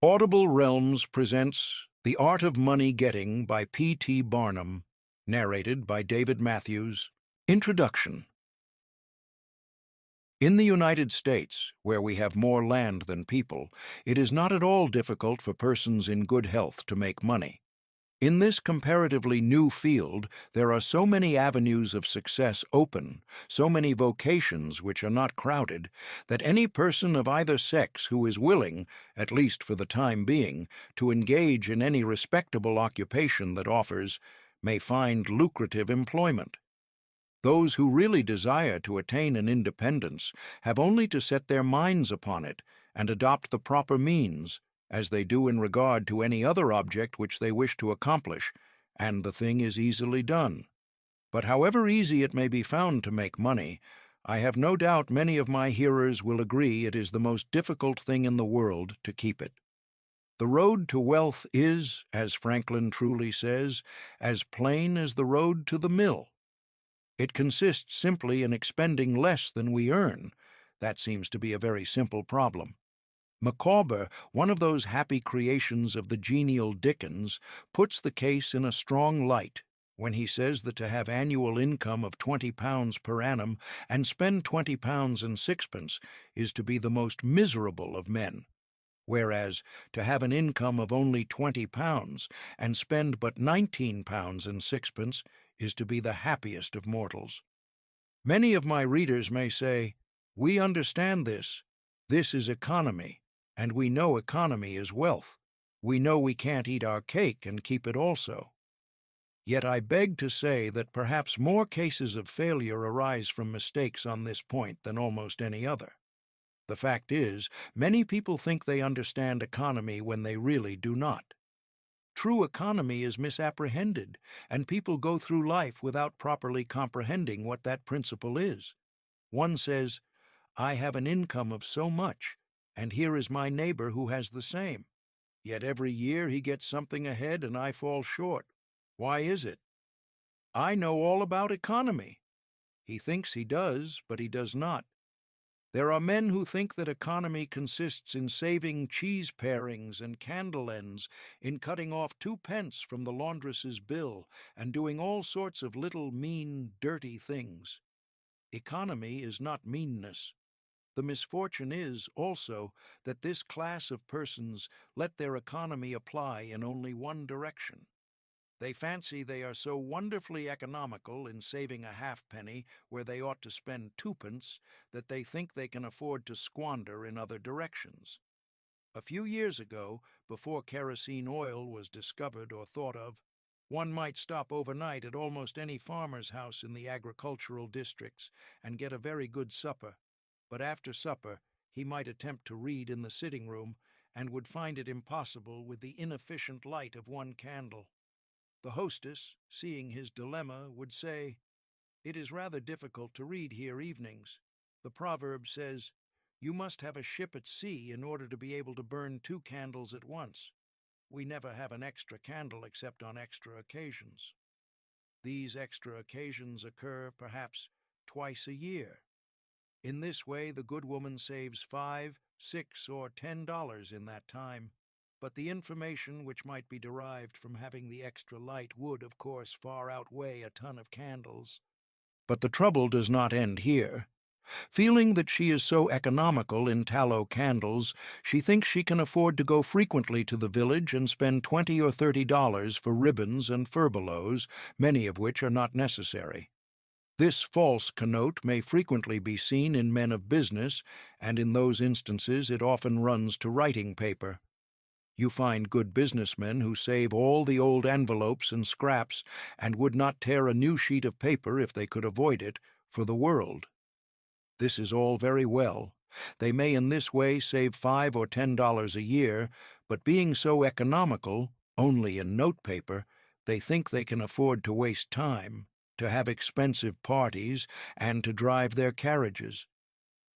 Audible Realms presents The Art of Money Getting by P.T. Barnum, narrated by David Matthews. Introduction. In the United States, where we have more land than people, it is not at all difficult for persons in good health to make money. In this comparatively new field, there are so many avenues of success open, so many vocations which are not crowded, that any person of either sex who is willing, at least for the time being, to engage in any respectable occupation that offers, may find lucrative employment. Those who really desire to attain an independence have only to set their minds upon it and adopt the proper means, as they do in regard to any other object which they wish to accomplish, and the thing is easily done. But however easy it may be found to make money, I have no doubt many of my hearers will agree it is the most difficult thing in the world to keep it. The road to wealth is, as Franklin truly says, as plain as the road to the mill. It consists simply in expending less than we earn. That seems to be a very simple problem. Micawber, one of those happy creations of the genial Dickens, puts the case in a strong light when he says that to have annual income of £20 per annum and spend £20 and sixpence is to be the most miserable of men, whereas to have an income of only £20 and spend but £19 and sixpence is to be the happiest of mortals. Many of my readers may say, "We understand this. This is economy. And we know economy is wealth. We know we can't eat our cake and keep it also." Yet I beg to say that perhaps more cases of failure arise from mistakes on this point than almost any other. The fact is, many people think they understand economy when they really do not. True economy is misapprehended, and people go through life without properly comprehending what that principle is. One says, "I have an income of so much, and here is my neighbor who has the same. Yet every year he gets something ahead and I fall short. Why is it? I know all about economy." He thinks he does, but he does not. There are men who think that economy consists in saving cheese parings and candle ends, in cutting off 2 pence from the laundress's bill, and doing all sorts of little mean, dirty things. Economy is not meanness. The misfortune is, also, that this class of persons let their economy apply in only one direction. They fancy they are so wonderfully economical in saving a halfpenny where they ought to spend 2 pence that they think they can afford to squander in other directions. A few years ago, before kerosene oil was discovered or thought of, one might stop overnight at almost any farmer's house in the agricultural districts and get a very good supper. But after supper, he might attempt to read in the sitting room and would find it impossible with the inefficient light of one candle. The hostess, seeing his dilemma, would say, "It is rather difficult to read here evenings. The proverb says, 'You must have a ship at sea in order to be able to burn 2 candles at once.' We never have an extra candle except on extra occasions. These extra occasions occur, perhaps, twice a year. In this way the good woman saves $5, $6, or $10 in that time, but the information which might be derived from having the extra light would, of course, far outweigh a ton of candles." But the trouble does not end here. Feeling that she is so economical in tallow candles, she thinks she can afford to go frequently to the village and spend $20 or $30 for ribbons and furbelows, many of which are not necessary. This false connote may frequently be seen in men of business, and in those instances it often runs to writing paper. You find good businessmen who save all the old envelopes and scraps and would not tear a new sheet of paper, if they could avoid it, for the world. This is all very well. They may in this way save $5 or $10 a year, but being so economical, only in note paper, they think they can afford to waste time, to have expensive parties, and to drive their carriages.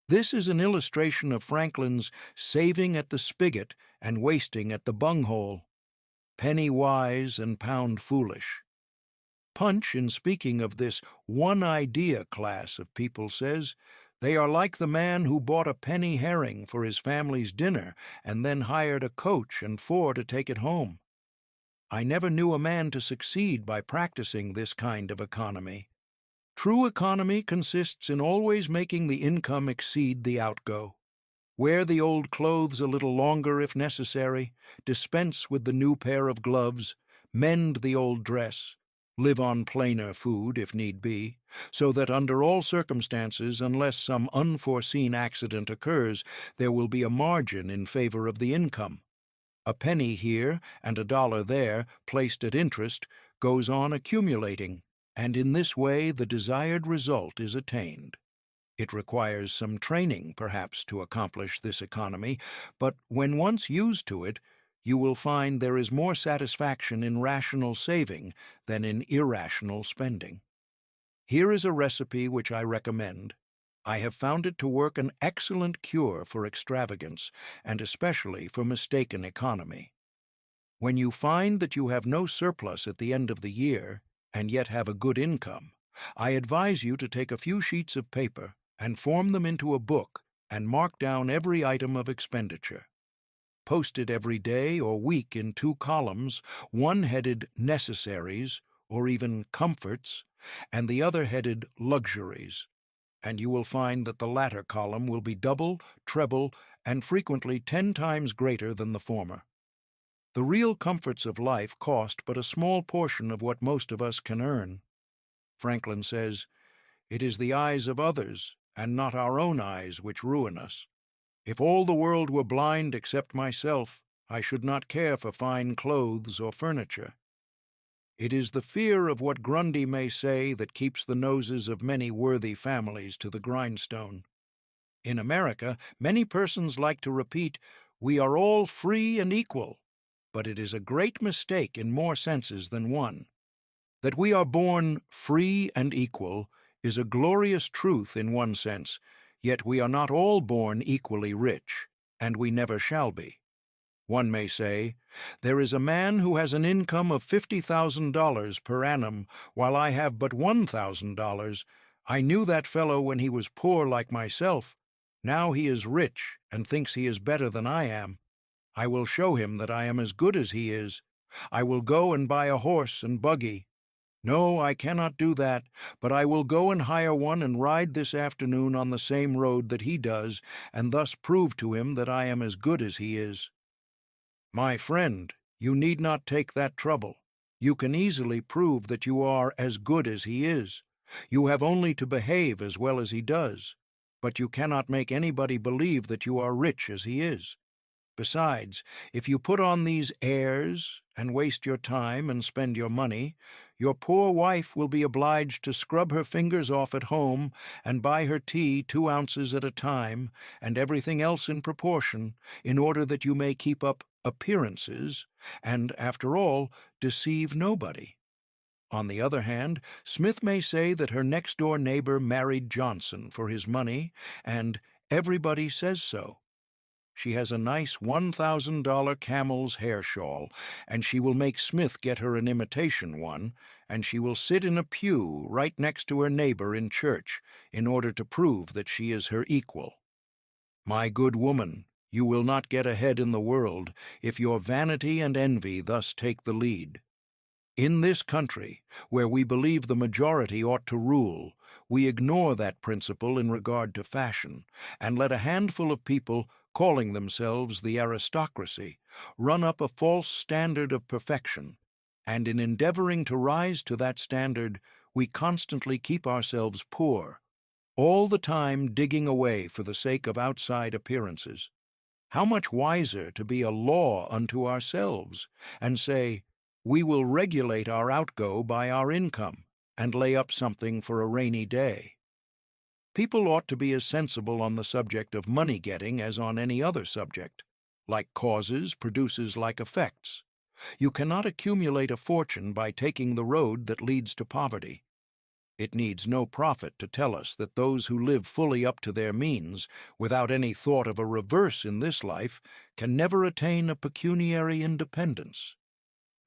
This is an illustration of Franklin's saving at the spigot and wasting at the bunghole. Penny wise and pound foolish. Punch, in speaking of this one-idea class of people, says, They are like the man who bought a penny herring for his family's dinner and then hired a coach and four to take it home. I never knew a man to succeed by practicing this kind of economy. True economy consists in always making the income exceed the outgo. Wear the old clothes a little longer if necessary, dispense with the new pair of gloves, mend the old dress, live on plainer food if need be, so that under all circumstances, unless some unforeseen accident occurs, there will be a margin in favor of the income. A penny here and a dollar there, placed at interest, goes on accumulating, and in this way the desired result is attained. It requires some training, perhaps, to accomplish this economy, but when once used to it, you will find there is more satisfaction in rational saving than in irrational spending. Here is a recipe which I recommend. I have found it to work an excellent cure for extravagance, and especially for mistaken economy. When you find that you have no surplus at the end of the year, and yet have a good income, I advise you to take a few sheets of paper and form them into a book and mark down every item of expenditure. Post it every day or week in two columns, one headed Necessaries or even Comforts, and the other headed Luxuries, and you will find that the latter column will be double, treble, and frequently 10 times greater than the former. The real comforts of life cost but a small portion of what most of us can earn. Franklin says, "It is the eyes of others, and not our own eyes, which ruin us. If all the world were blind except myself, I should not care for fine clothes or furniture." It is the fear of what Grundy may say that keeps the noses of many worthy families to the grindstone. In America, many persons like to repeat, "We are all free and equal," but it is a great mistake in more senses than one. That we are born free and equal is a glorious truth in one sense, yet we are not all born equally rich, and we never shall be. One may say, "There is a man who has an income of $50,000 per annum, while I have but $1,000. I knew that fellow when he was poor like myself. Now he is rich and thinks he is better than I am. I will show him that I am as good as he is. I will go and buy a horse and buggy. No, I cannot do that, but I will go and hire one and ride this afternoon on the same road that he does, and thus prove to him that I am as good as he is." My friend, you need not take that trouble. You can easily prove that you are as good as he is. You have only to behave as well as he does. But you cannot make anybody believe that you are rich as he is. Besides, if you put on these airs and waste your time and spend your money, your poor wife will be obliged to scrub her fingers off at home and buy her tea 2 ounces at a time, and everything else in proportion, in order that you may keep up appearances and, after all, deceive nobody. On the other hand, Smith may say that her next-door neighbor married Johnson for his money, and everybody says so. She has a nice $1,000 camel's hair shawl, and she will make Smith get her an imitation one, and she will sit in a pew right next to her neighbor in church in order to prove that she is her equal. My good woman, you will not get ahead in the world if your vanity and envy thus take the lead. In this country, where we believe the majority ought to rule, we ignore that principle in regard to fashion, and let a handful of people, calling themselves the aristocracy, run up a false standard of perfection, and in endeavoring to rise to that standard, we constantly keep ourselves poor, all the time digging away for the sake of outside appearances. How much wiser to be a law unto ourselves, and say, "We will regulate our outgo by our income, and lay up something for a rainy day." People ought to be as sensible on the subject of money-getting as on any other subject. Like causes produces like effects. You cannot accumulate a fortune by taking the road that leads to poverty. It needs no prophet to tell us that those who live fully up to their means, without any thought of a reverse in this life, can never attain a pecuniary independence.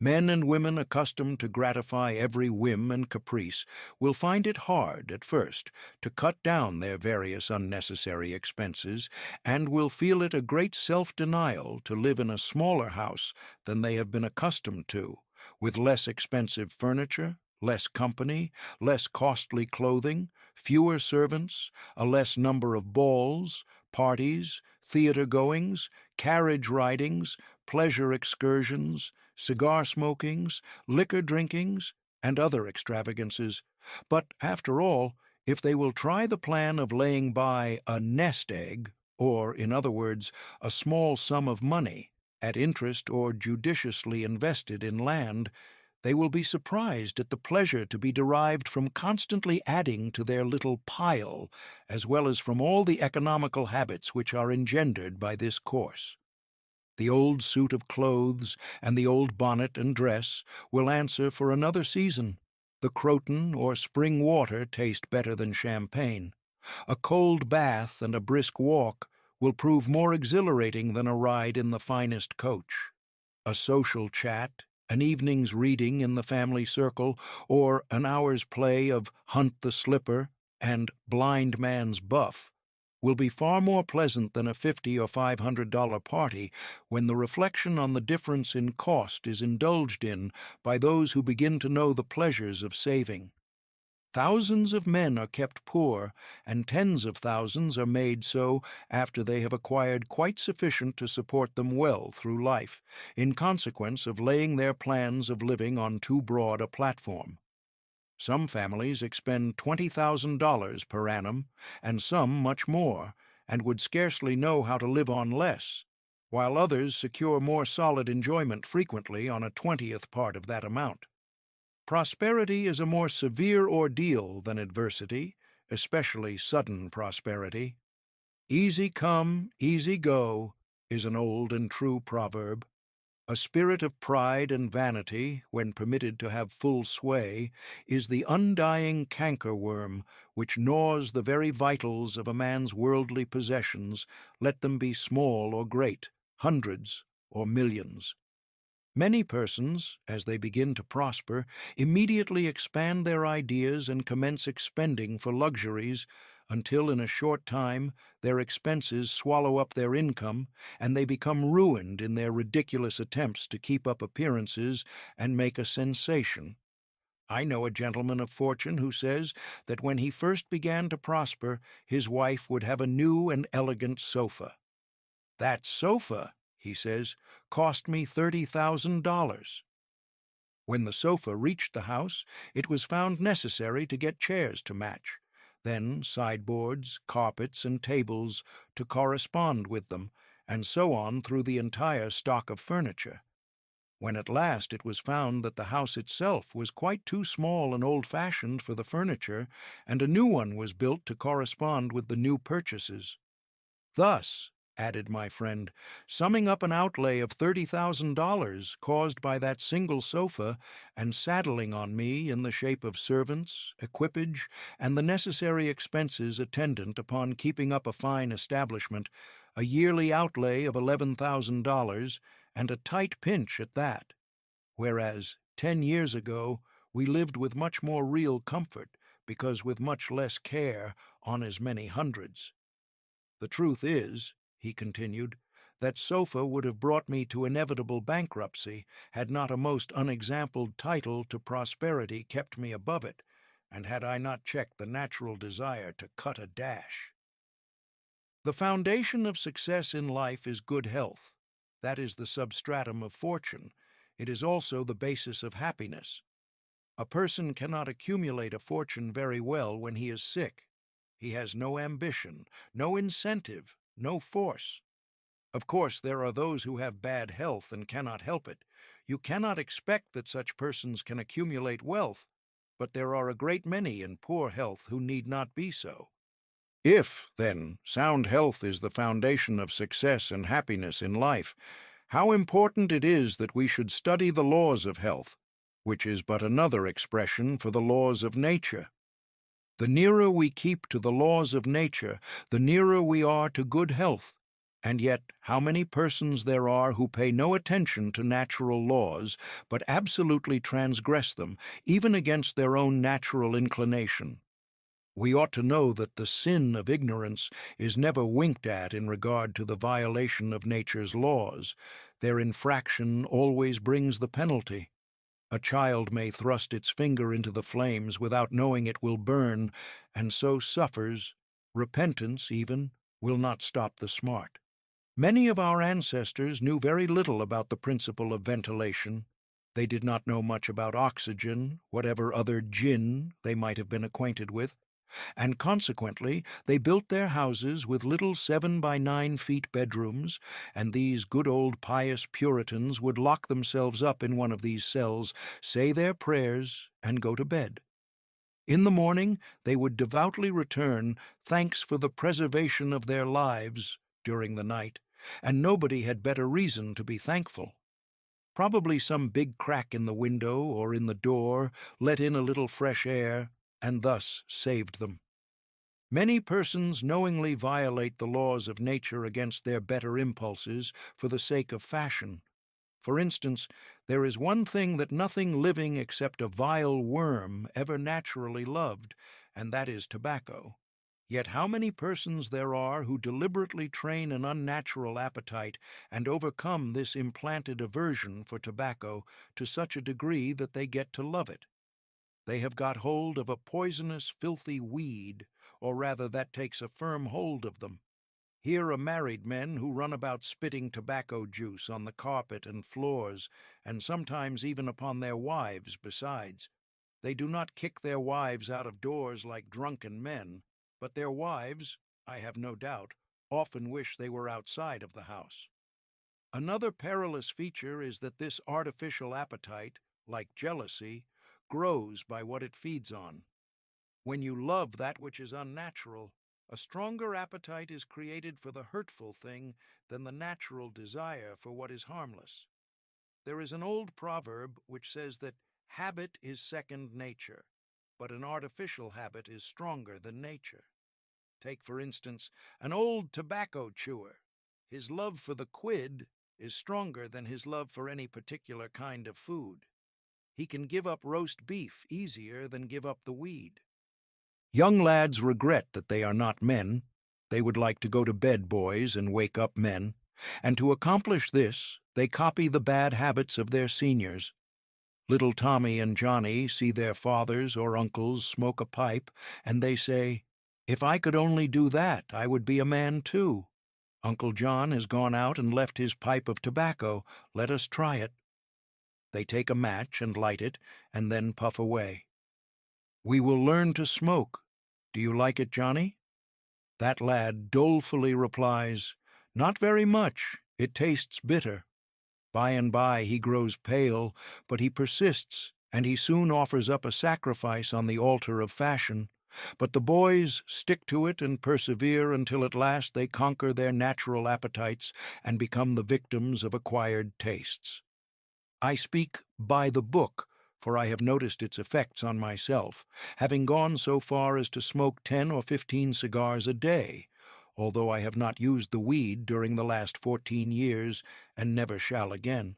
Men and women accustomed to gratify every whim and caprice will find it hard, at first, to cut down their various unnecessary expenses, and will feel it a great self-denial to live in a smaller house than they have been accustomed to, with less expensive furniture, less company, less costly clothing, fewer servants, a less number of balls, parties, theater goings, carriage ridings, pleasure excursions, cigar smokings, liquor drinkings, and other extravagances. But, after all, if they will try the plan of laying by a nest egg, or, in other words, a small sum of money, at interest or judiciously invested in land, they will be surprised at the pleasure to be derived from constantly adding to their little pile, as well as from all the economical habits which are engendered by this course. The old suit of clothes and the old bonnet and dress will answer for another season. The croton or spring water taste better than champagne. A cold bath and a brisk walk will prove more exhilarating than a ride in the finest coach. A social chat, an evening's reading in the family circle, or an hour's play of Hunt the Slipper and Blind Man's Buff will be far more pleasant than a $50 or $500 party when the reflection on the difference in cost is indulged in by those who begin to know the pleasures of saving. Thousands of men are kept poor, and tens of thousands are made so after they have acquired quite sufficient to support them well through life, in consequence of laying their plans of living on too broad a platform. Some families expend $20,000 per annum, and some much more, and would scarcely know how to live on less, while others secure more solid enjoyment frequently on a 20th part of that amount. Prosperity is a more severe ordeal than adversity, especially sudden prosperity. Easy come, easy go is an old and true proverb. A spirit of pride and vanity, when permitted to have full sway, is the undying cankerworm which gnaws the very vitals of a man's worldly possessions, let them be small or great, hundreds or millions. Many persons, as they begin to prosper, immediately expand their ideas and commence expending for luxuries until in a short time their expenses swallow up their income and they become ruined in their ridiculous attempts to keep up appearances and make a sensation. I know a gentleman of fortune who says that when he first began to prosper, his wife would have a new and elegant sofa. "That sofa," he says, "cost me $30,000. When the sofa reached the house, it was found necessary to get chairs to match, then sideboards, carpets, and tables to correspond with them, and so on through the entire stock of furniture. When at last it was found that the house itself was quite too small and old-fashioned for the furniture, and a new one was built to correspond with the new purchases. Thus," added my friend, "summing up an outlay of $30,000 caused by that single sofa, and saddling on me in the shape of servants, equipage, and the necessary expenses attendant upon keeping up a fine establishment, a yearly outlay of $11,000, and a tight pinch at that, whereas 10 years ago we lived with much more real comfort, because with much less care on as many hundreds. The truth is," he continued, "that sofa would have brought me to inevitable bankruptcy had not a most unexampled title to prosperity kept me above it, and had I not checked the natural desire to cut a dash." The foundation of success in life is good health. That is the substratum of fortune. It is also the basis of happiness. A person cannot accumulate a fortune very well when he is sick. He has no ambition, no incentive, no force. Of course, there are those who have bad health and cannot help it. You cannot expect that such persons can accumulate wealth, but there are a great many in poor health who need not be so. If, then, sound health is the foundation of success and happiness in life, how important it is that we should study the laws of health, which is but another expression for the laws of nature. The nearer we keep to the laws of nature, the nearer we are to good health, And yet, how many persons there are who pay no attention to natural laws, but absolutely transgress them, even against their own natural inclination. We ought to know that the sin of ignorance is never winked at in regard to the violation of nature's laws. Their infraction always brings the penalty. A child may thrust its finger into the flames without knowing it will burn, and so suffers. Repentance, even, will not stop the smart. Many of our ancestors knew very little about the principle of ventilation. They did not know much about oxygen, whatever other gin they might have been acquainted with, and consequently they built their houses with little 7 by 9 feet bedrooms, and these good old pious Puritans would lock themselves up in one of these cells, say their prayers, and go to bed. In the morning they would devoutly return thanks for the preservation of their lives during the night, and nobody had better reason to be thankful. Probably some big crack in the window or in the door let in a little fresh air, and thus saved them. Many persons knowingly violate the laws of nature against their better impulses for the sake of fashion. For instance, there is one thing that nothing living except a vile worm ever naturally loved, and that is tobacco. Yet how many persons there are who deliberately train an unnatural appetite and overcome this implanted aversion for tobacco to such a degree that they get to love it. They have got hold of a poisonous, filthy weed, or rather that takes a firm hold of them. Here are married men who run about spitting tobacco juice on the carpet and floors, and sometimes even upon their wives besides. They do not kick their wives out of doors like drunken men, but their wives, I have no doubt, often wish they were outside of the house. Another perilous feature is that this artificial appetite, like jealousy, grows by what it feeds on. When you love that which is unnatural, a stronger appetite is created for the hurtful thing than the natural desire for what is harmless. There is an old proverb which says that habit is second nature, but an artificial habit is stronger than nature. Take, for instance, an old tobacco chewer. His love for the quid is stronger than his love for any particular kind of food. He can give up roast beef easier than give up the weed. Young lads regret that they are not men. They would like to go to bed, boys, and wake up men. And to accomplish this, they copy the bad habits of their seniors. Little Tommy and Johnny see their fathers or uncles smoke a pipe, and they say, "If I could only do that, I would be a man too. Uncle John has gone out and left his pipe of tobacco. Let us try it." They take a match and light it, and then puff away. "We will learn to smoke. Do you like it, Johnny?" That lad dolefully replies, "Not very much. It tastes bitter." By and by he grows pale, but he persists, and he soon offers up a sacrifice on the altar of fashion. But the boys stick to it and persevere until at last they conquer their natural appetites and become the victims of acquired tastes. I speak by the book, for I have noticed its effects on myself, having gone so far as to smoke 10 or 15 cigars a day, although I have not used the weed during the last 14 years and never shall again.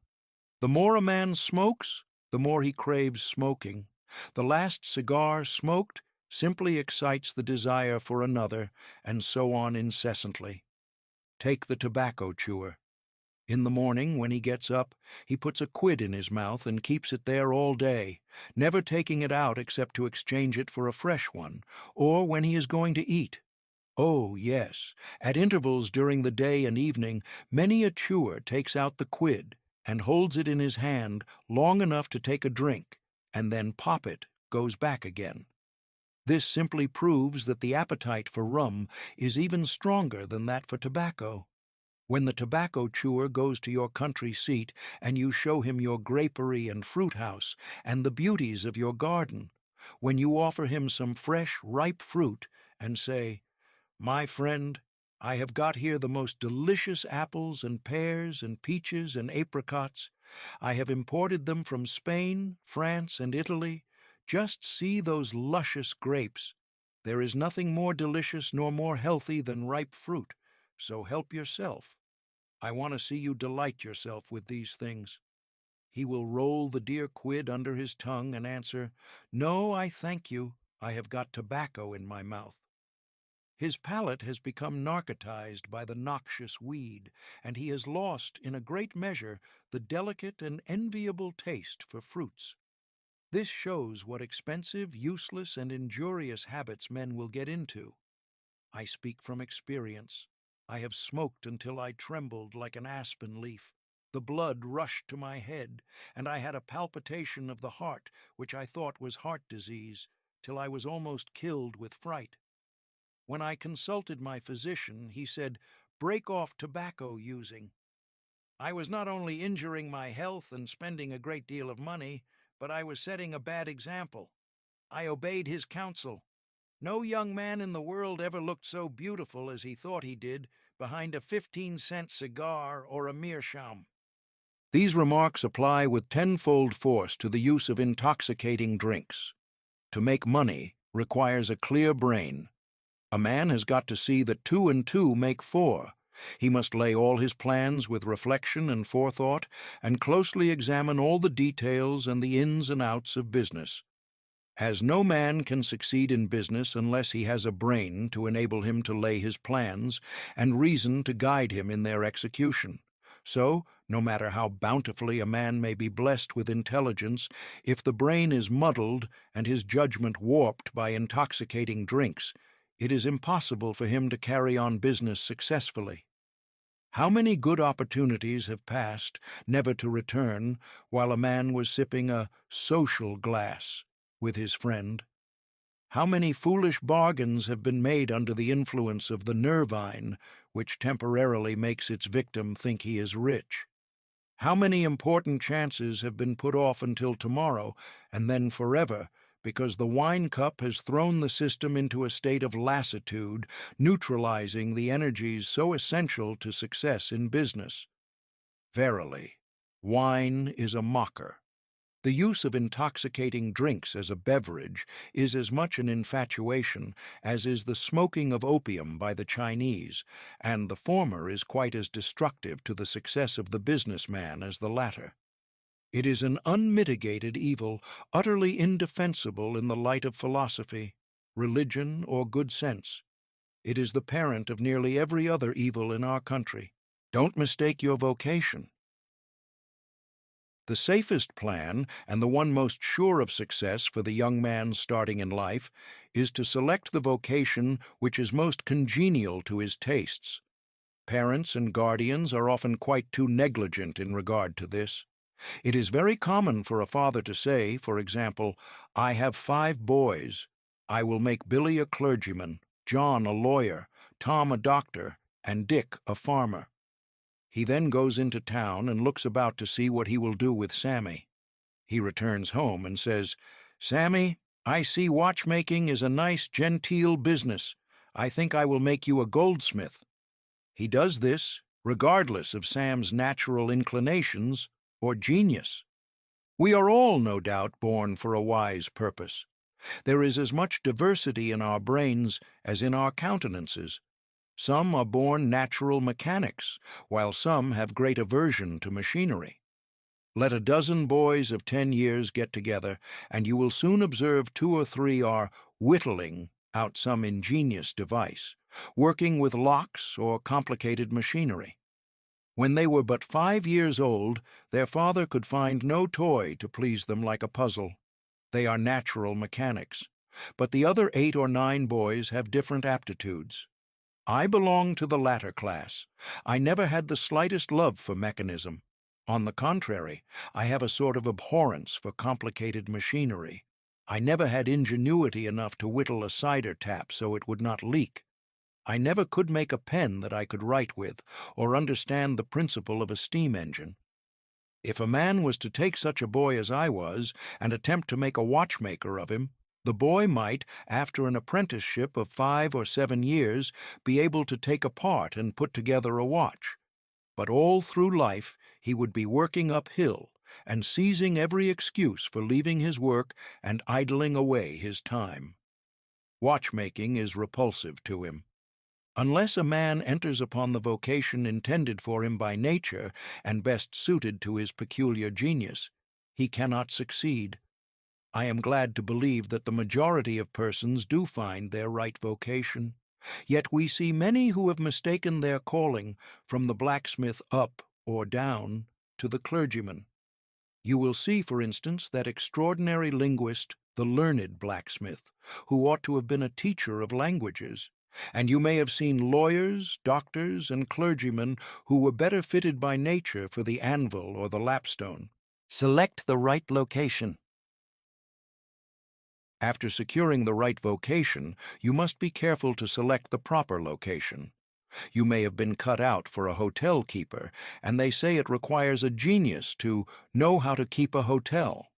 The more a man smokes, the more he craves smoking. The last cigar smoked simply excites the desire for another, and so on incessantly. Take the tobacco chewer. In the morning, when he gets up, he puts a quid in his mouth and keeps it there all day, never taking it out except to exchange it for a fresh one, or when he is going to eat. Oh, yes, at intervals during the day and evening, many a chewer takes out the quid and holds it in his hand long enough to take a drink, and then pop it goes back again. This simply proves that the appetite for rum is even stronger than that for tobacco. When the tobacco chewer goes to your country seat and you show him your grapery and fruit house and the beauties of your garden, when you offer him some fresh, ripe fruit and say, "My friend, I have got here the most delicious apples and pears and peaches and apricots. I have imported them from Spain, France, and Italy. Just see those luscious grapes. There is nothing more delicious nor more healthy than ripe fruit. So help yourself. I want to see you delight yourself with these things. He will roll the dear quid under his tongue and answer, No, I thank you. I have got tobacco in my mouth. His palate has become narcotized by the noxious weed, and he has lost, in a great measure, the delicate and enviable taste for fruits. This shows what expensive, useless, and injurious habits men will get into. I speak from experience. I have smoked until I trembled like an aspen leaf. The blood rushed to my head, and I had a palpitation of the heart, which I thought was heart disease, till I was almost killed with fright. When I consulted my physician, he said, Break off tobacco using. I was not only injuring my health and spending a great deal of money, but I was setting a bad example. I obeyed his counsel. No young man in the world ever looked so beautiful as he thought he did behind a 15-cent cigar or a meerschaum. These remarks apply with tenfold force to the use of intoxicating drinks. To make money requires a clear brain. A man has got to see that 2 and 2 make 4. He must lay all his plans with reflection and forethought, and closely examine all the details and the ins and outs of business. As no man can succeed in business unless he has a brain to enable him to lay his plans and reason to guide him in their execution. So, no matter how bountifully a man may be blessed with intelligence, if the brain is muddled and his judgment warped by intoxicating drinks, it is impossible for him to carry on business successfully. How many good opportunities have passed, never to return, while a man was sipping a social glass with his friend? How many foolish bargains have been made under the influence of the nervine, which temporarily makes its victim think he is rich? How many important chances have been put off until tomorrow, and then forever, because the wine cup has thrown the system into a state of lassitude, neutralizing the energies so essential to success in business? Verily, wine is a mocker. The use of intoxicating drinks as a beverage is as much an infatuation as is the smoking of opium by the Chinese, and the former is quite as destructive to the success of the businessman as the latter. It is an unmitigated evil, utterly indefensible in the light of philosophy, religion, or good sense. It is the parent of nearly every other evil in our country. Don't mistake your vocation. The safest plan, and the one most sure of success for the young man starting in life, is to select the vocation which is most congenial to his tastes. Parents and guardians are often quite too negligent in regard to this. It is very common for a father to say, for example, I have 5 boys. I will make Billy a clergyman, John a lawyer, Tom a doctor, and Dick a farmer. He then goes into town and looks about to see what he will do with Sammy. He returns home and says, Sammy, I see watchmaking is a nice, genteel business. I think I will make you a goldsmith. He does this regardless of Sam's natural inclinations or genius. We are all, no doubt, born for a wise purpose. There is as much diversity in our brains as in our countenances. Some are born natural mechanics, while some have great aversion to machinery. Let a dozen boys of 10 years get together, and you will soon observe 2 or 3 are whittling out some ingenious device, working with locks or complicated machinery. When they were but 5 years old, their father could find no toy to please them like a puzzle. They are natural mechanics. But the other 8 or 9 boys have different aptitudes. I belong to the latter class. I never had the slightest love for mechanism. On the contrary, I have a sort of abhorrence for complicated machinery. I never had ingenuity enough to whittle a cider tap so it would not leak. I never could make a pen that I could write with, or understand the principle of a steam engine. If a man was to take such a boy as I was, and attempt to make a watchmaker of him, the boy might, after an apprenticeship of 5 or 7 years, be able to take apart and put together a watch. But all through life he would be working uphill and seizing every excuse for leaving his work and idling away his time. Watchmaking is repulsive to him. Unless a man enters upon the vocation intended for him by nature and best suited to his peculiar genius, he cannot succeed. I am glad to believe that the majority of persons do find their right vocation. Yet we see many who have mistaken their calling from the blacksmith up or down to the clergyman. You will see, for instance, that extraordinary linguist, the learned blacksmith, who ought to have been a teacher of languages. And you may have seen lawyers, doctors, and clergymen who were better fitted by nature for the anvil or the lapstone. Select the right location. After securing the right vocation, you must be careful to select the proper location. You may have been cut out for a hotel keeper, and they say it requires a genius to know how to keep a hotel.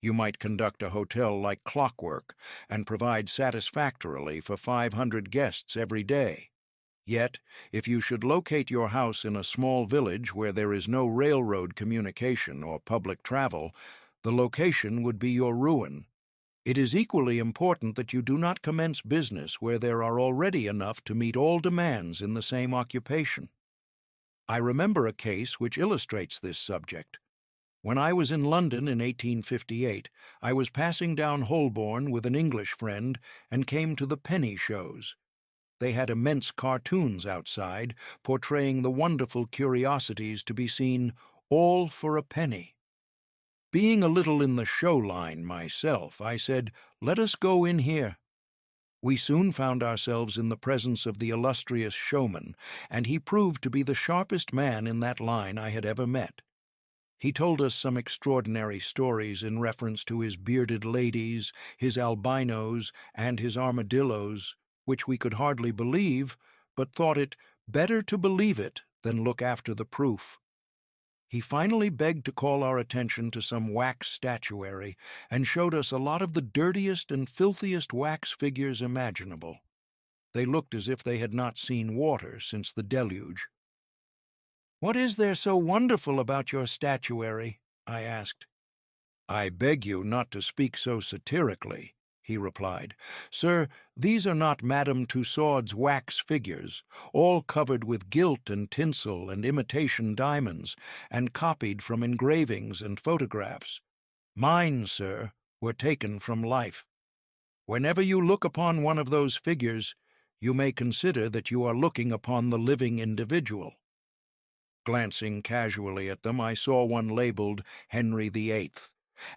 You might conduct a hotel like clockwork and provide satisfactorily for 500 guests every day. Yet, if you should locate your house in a small village where there is no railroad communication or public travel, the location would be your ruin. It is equally important that you do not commence business where there are already enough to meet all demands in the same occupation. I remember a case which illustrates this subject. When I was in London in 1858, I was passing down Holborn with an English friend and came to the penny shows. They had immense cartoons outside, portraying the wonderful curiosities to be seen, all for a penny. Being a little in the show line myself, I said, "Let us go in here." We soon found ourselves in the presence of the illustrious showman, and he proved to be the sharpest man in that line I had ever met. He told us some extraordinary stories in reference to his bearded ladies, his albinos, and his armadillos, which we could hardly believe, but thought it better to believe it than look after the proof. He finally begged to call our attention to some wax statuary and showed us a lot of the dirtiest and filthiest wax figures imaginable. They looked as if they had not seen water since the deluge. "What is there so wonderful about your statuary?" I asked. "I beg you not to speak so satirically," he replied. "Sir, these are not Madame Tussaud's wax figures, all covered with gilt and tinsel and imitation diamonds, and copied from engravings and photographs. Mine, sir, were taken from life. Whenever you look upon one of those figures, you may consider that you are looking upon the living individual." Glancing casually at them, I saw one labeled Henry VIII,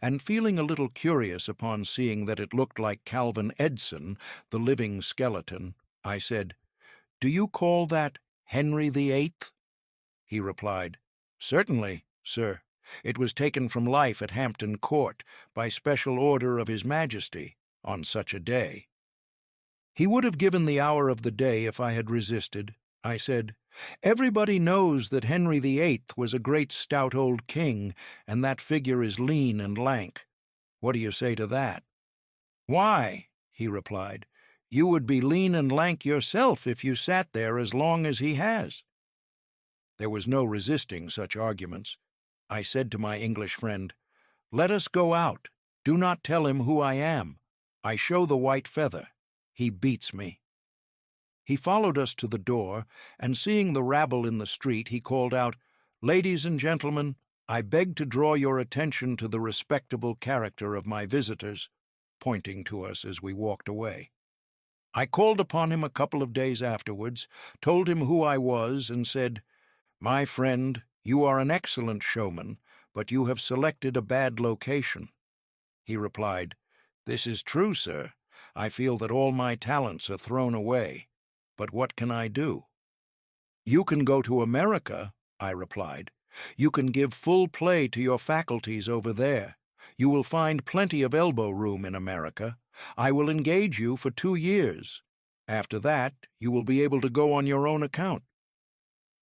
and feeling a little curious upon seeing that it looked like Calvin Edson, the living skeleton, I said, "Do you call that Henry VIII?" He replied, "Certainly, sir. It was taken from life at Hampton Court, by special order of His Majesty, on such a day." He would have given the hour of the day if I had resisted. I said, "Everybody knows that Henry VIII was a great stout old king, and that figure is lean and lank. What do you say to that?" "Why," he replied, "you would be lean and lank yourself if you sat there as long as he has." There was no resisting such arguments. I said to my English friend, "Let us go out. Do not tell him who I am. I show the white feather. He beats me." He followed us to the door, and seeing the rabble in the street, he called out, "Ladies and gentlemen, I beg to draw your attention to the respectable character of my visitors," pointing to us as we walked away. I called upon him a couple of days afterwards, told him who I was, and said, "My friend, you are an excellent showman, but you have selected a bad location." He replied, "This is true, sir. I feel that all my talents are thrown away. But what can I do?" "You can go to America," I replied. "You can give full play to your faculties over there. You will find plenty of elbow room in America. I will engage you for 2 years. After that, you will be able to go on your own account."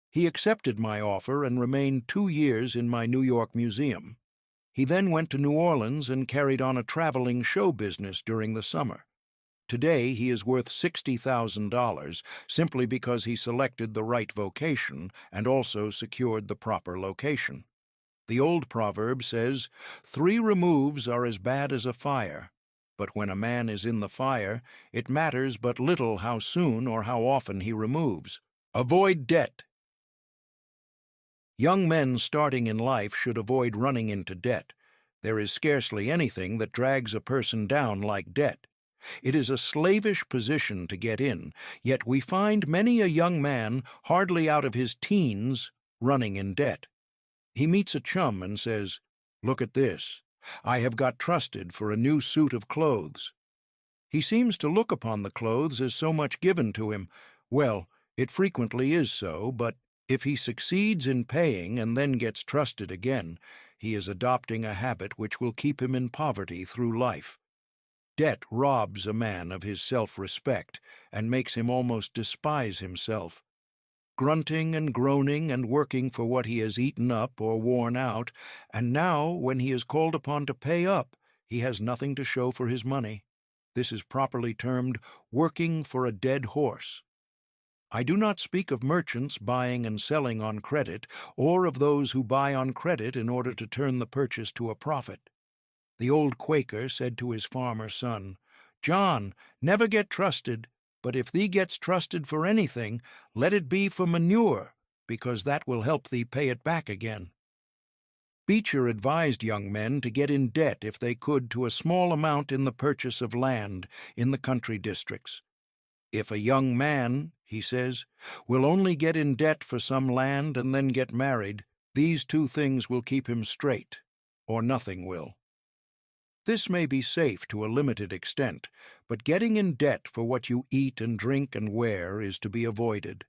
He accepted my offer and remained 2 years in my New York museum. He then went to New Orleans and carried on a traveling show business during the summer. Today he is worth $60,000 simply because he selected the right vocation and also secured the proper location. The old proverb says, 3 removes are as bad as a fire." But when a man is in the fire, it matters but little how soon or how often he removes. Avoid debt. Young men starting in life should avoid running into debt. There is scarcely anything that drags a person down like debt. It is a slavish position to get in, yet we find many a young man, hardly out of his teens, running in debt. He meets a chum and says, "Look at this. I have got trusted for a new suit of clothes." He seems to look upon the clothes as so much given to him. Well, it frequently is so, but if he succeeds in paying and then gets trusted again, he is adopting a habit which will keep him in poverty through life. Debt robs a man of his self-respect and makes him almost despise himself. Grunting and groaning and working for what he has eaten up or worn out, and now, when he is called upon to pay up, he has nothing to show for his money. This is properly termed working for a dead horse. I do not speak of merchants buying and selling on credit, or of those who buy on credit in order to turn the purchase to a profit. The old Quaker said to his farmer son, "John, never get trusted, but if thee gets trusted for anything, let it be for manure, because that will help thee pay it back again." Beecher advised young men to get in debt if they could to a small amount in the purchase of land in the country districts. "If a young man," he says, "will only get in debt for some land and then get married, these two things will keep him straight, or nothing will." This may be safe to a limited extent, but getting in debt for what you eat and drink and wear is to be avoided.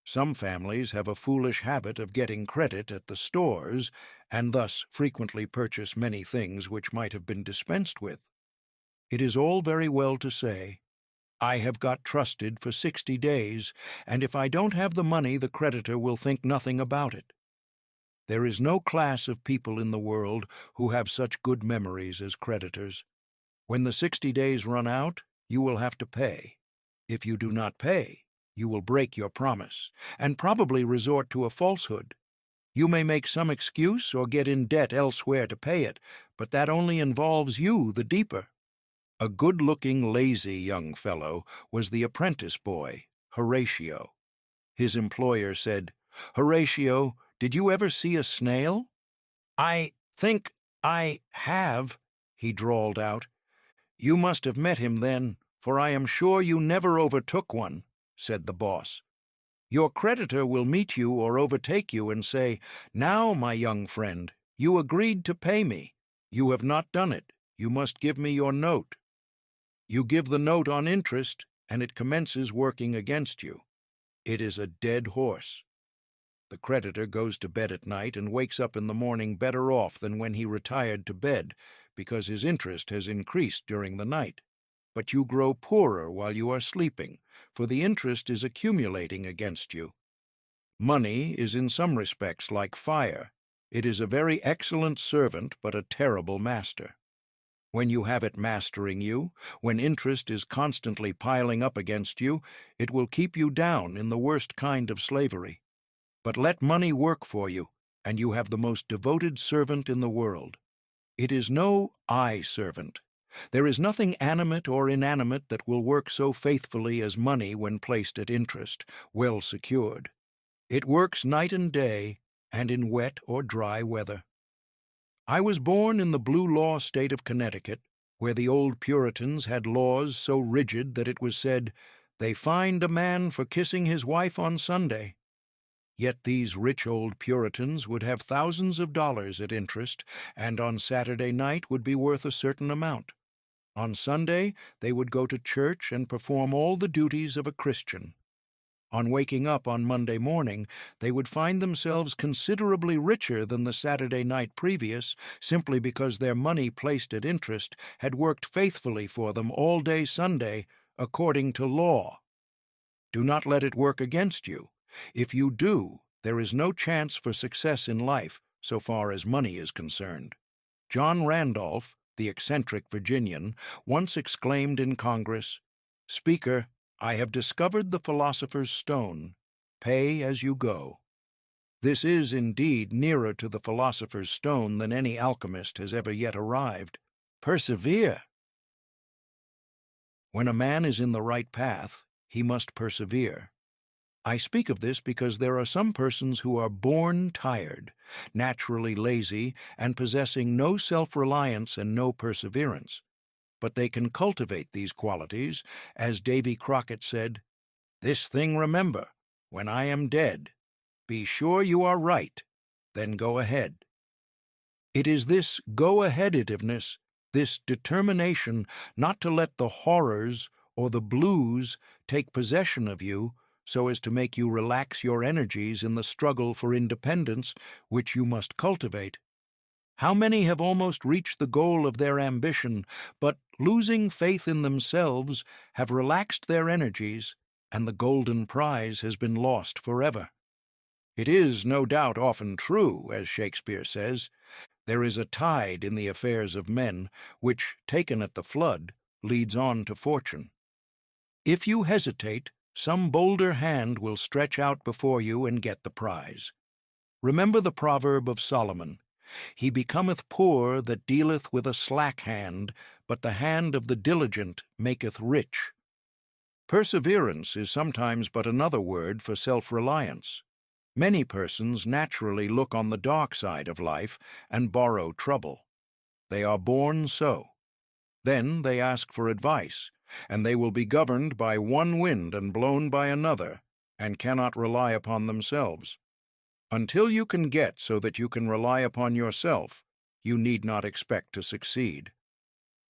Some families have a foolish habit of getting credit at the stores, and thus frequently purchase many things which might have been dispensed with. It is all very well to say, "I have got trusted for 60 days, and if I don't have the money, the creditor will think nothing about it." There is no class of people in the world who have such good memories as creditors. When the 60 days run out, you will have to pay. If you do not pay, you will break your promise, and probably resort to a falsehood. You may make some excuse or get in debt elsewhere to pay it, but that only involves you the deeper. A good-looking, lazy young fellow was the apprentice boy, Horatio. His employer said, "Horatio, did you ever see a snail?" "I think I have," he drawled out. "You must have met him then, for I am sure you never overtook one," said the boss. "Your creditor will meet you or overtake you and say, 'Now, my young friend, you agreed to pay me. You have not done it. You must give me your note.' You give the note on interest, and it commences working against you. It is a dead horse. The creditor goes to bed at night and wakes up in the morning better off than when he retired to bed, because his interest has increased during the night. But you grow poorer while you are sleeping, for the interest is accumulating against you. Money is in some respects like fire. It is a very excellent servant, but a terrible master. When you have it mastering you, when interest is constantly piling up against you, it will keep you down in the worst kind of slavery. But let money work for you, and you have the most devoted servant in the world. It is no eye-servant. There is nothing animate or inanimate that will work so faithfully as money when placed at interest, well secured. It works night and day, and in wet or dry weather. I was born in the blue law state of Connecticut, where the old Puritans had laws so rigid that it was said, "They fined a man for kissing his wife on Sunday." Yet these rich old Puritans would have thousands of dollars at interest, and on Saturday night would be worth a certain amount. On Sunday they would go to church and perform all the duties of a Christian. On waking up on Monday morning, they would find themselves considerably richer than the Saturday night previous, simply because their money placed at interest had worked faithfully for them all day Sunday, according to law. Do not let it work against you. If you do, there is no chance for success in life, so far as money is concerned. John Randolph, the eccentric Virginian, once exclaimed in Congress, "Speaker, I have discovered the philosopher's stone. Pay as you go." This is indeed nearer to the philosopher's stone than any alchemist has ever yet arrived. Persevere! When a man is in the right path, he must persevere. I speak of this because there are some persons who are born tired, naturally lazy, and possessing no self-reliance and no perseverance. But they can cultivate these qualities, as Davy Crockett said, "This thing remember, when I am dead, be sure you are right, then go ahead." It is this go-aheaditiveness, this determination not to let the horrors or the blues take possession of you so as to make you relax your energies in the struggle for independence which you must cultivate. How many have almost reached the goal of their ambition, but, losing faith in themselves, have relaxed their energies, and the golden prize has been lost forever? It is, no doubt, often true, as Shakespeare says, there is a tide in the affairs of men, which, taken at the flood, leads on to fortune. If you hesitate, some bolder hand will stretch out before you and get the prize. Remember the proverb of Solomon, "He becometh poor that dealeth with a slack hand, but the hand of the diligent maketh rich." Perseverance is sometimes but another word for self-reliance. Many persons naturally look on the dark side of life and borrow trouble. They are born so. Then they ask for advice, and they will be governed by one wind and blown by another, and cannot rely upon themselves. Until you can get so that you can rely upon yourself, you need not expect to succeed.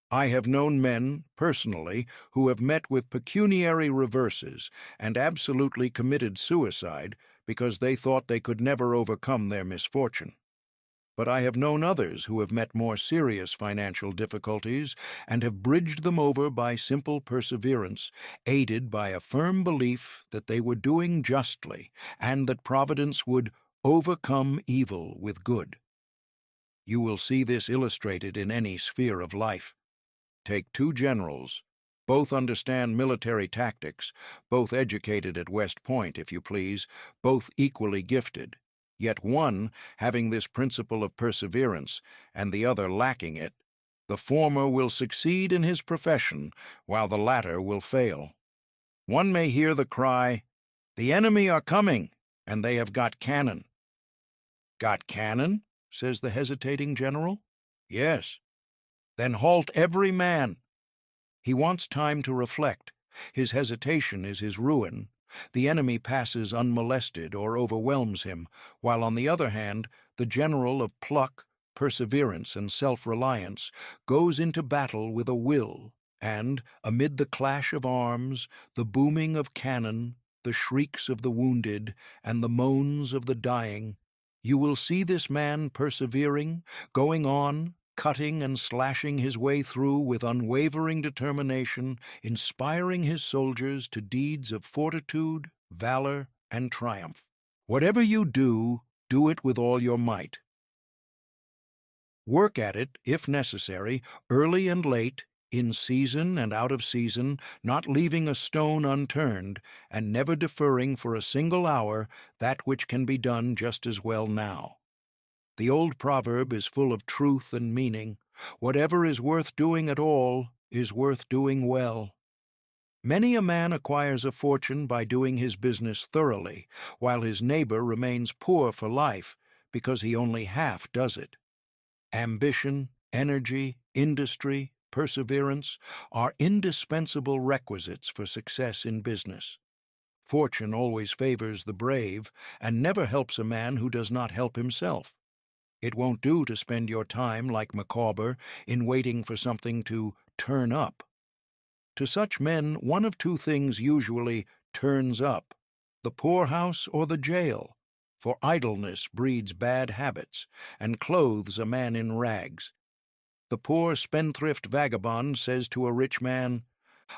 I have known men, personally, who have met with pecuniary reverses and absolutely committed suicide because they thought they could never overcome their misfortune. But I have known others who have met more serious financial difficulties and have bridged them over by simple perseverance, aided by a firm belief that they were doing justly and that Providence would overcome evil with good. You will see this illustrated in any sphere of life. Take two generals. Both understand military tactics, both educated at West Point, if you please, both equally gifted, yet one having this principle of perseverance and the other lacking it. The former will succeed in his profession, while the latter will fail. One may hear the cry, "The enemy are coming, and they have got cannon." "Got cannon?" says the hesitating general. "Yes." "Then halt every man." He wants time to reflect. His hesitation is his ruin. The enemy passes unmolested or overwhelms him, while on the other hand, the general of pluck, perseverance, and self-reliance goes into battle with a will, and, amid the clash of arms, the booming of cannon, the shrieks of the wounded, and the moans of the dying, you will see this man persevering, going on, cutting and slashing his way through with unwavering determination, inspiring his soldiers to deeds of fortitude, valor, and triumph. Whatever you do, do it with all your might. Work at it, if necessary, early and late, in season and out of season, not leaving a stone unturned, and never deferring for a single hour that which can be done just as well now. The old proverb is full of truth and meaning. Whatever is worth doing at all is worth doing well. Many a man acquires a fortune by doing his business thoroughly, while his neighbor remains poor for life because he only half does it. Ambition, energy, industry, perseverance are indispensable requisites for success in business. Fortune always favors the brave and never helps a man who does not help himself. It won't do to spend your time, like Micawber, in waiting for something to turn up. To such men, one of two things usually turns up: the poorhouse or the jail, for idleness breeds bad habits and clothes a man in rags. The poor spendthrift vagabond says to a rich man,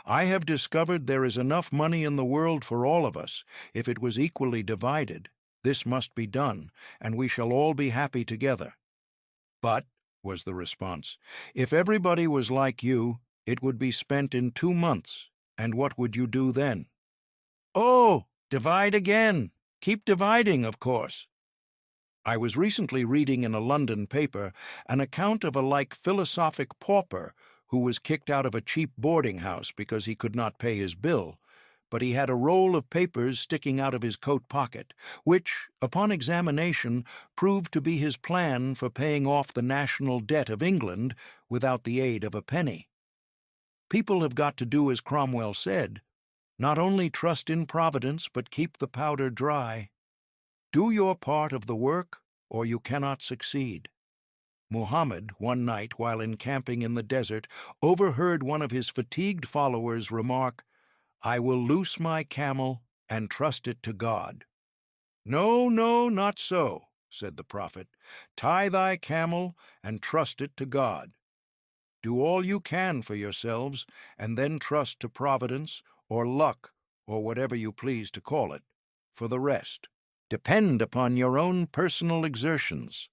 "I have discovered there is enough money in the world for all of us. If it was equally divided, this must be done, and we shall all be happy together." "But," was the response, "if everybody was like you, it would be spent in 2 months, and what would you do then?" "Oh, divide again. Keep dividing, of course." I was recently reading in a London paper an account of a philosophic pauper who was kicked out of a cheap boarding house because he could not pay his bill, but he had a roll of papers sticking out of his coat pocket, which, upon examination, proved to be his plan for paying off the national debt of England without the aid of a penny. People have got to do as Cromwell said, not only trust in Providence, but keep the powder dry. Do your part of the work, or you cannot succeed. Muhammad, one night while encamping in the desert, overheard one of his fatigued followers remark, "I will loose my camel and trust it to God." "No, no, not so," said the prophet. "Tie thy camel and trust it to God. Do all you can for yourselves, and then trust to Providence, or luck, or whatever you please to call it, for the rest. Depend upon your own personal exertions."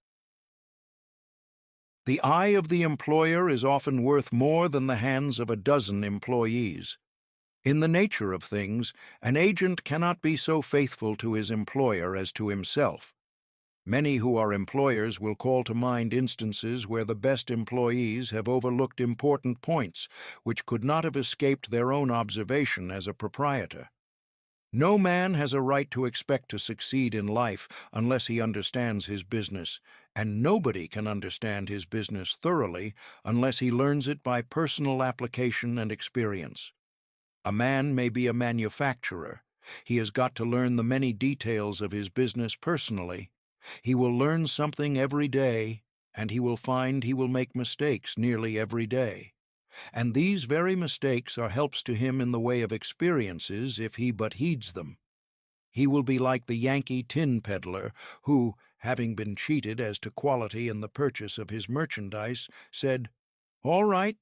The eye of the employer is often worth more than the hands of a dozen employees. In the nature of things, an agent cannot be so faithful to his employer as to himself. Many who are employers will call to mind instances where the best employees have overlooked important points which could not have escaped their own observation as a proprietor. No man has a right to expect to succeed in life unless he understands his business, and nobody can understand his business thoroughly unless he learns it by personal application and experience. A man may be a manufacturer. He has got to learn the many details of his business personally. He will learn something every day, and he will find he will make mistakes nearly every day. And these very mistakes are helps to him in the way of experiences if he but heeds them. He will be like the Yankee tin peddler who, having been cheated as to quality in the purchase of his merchandise, said, "All right,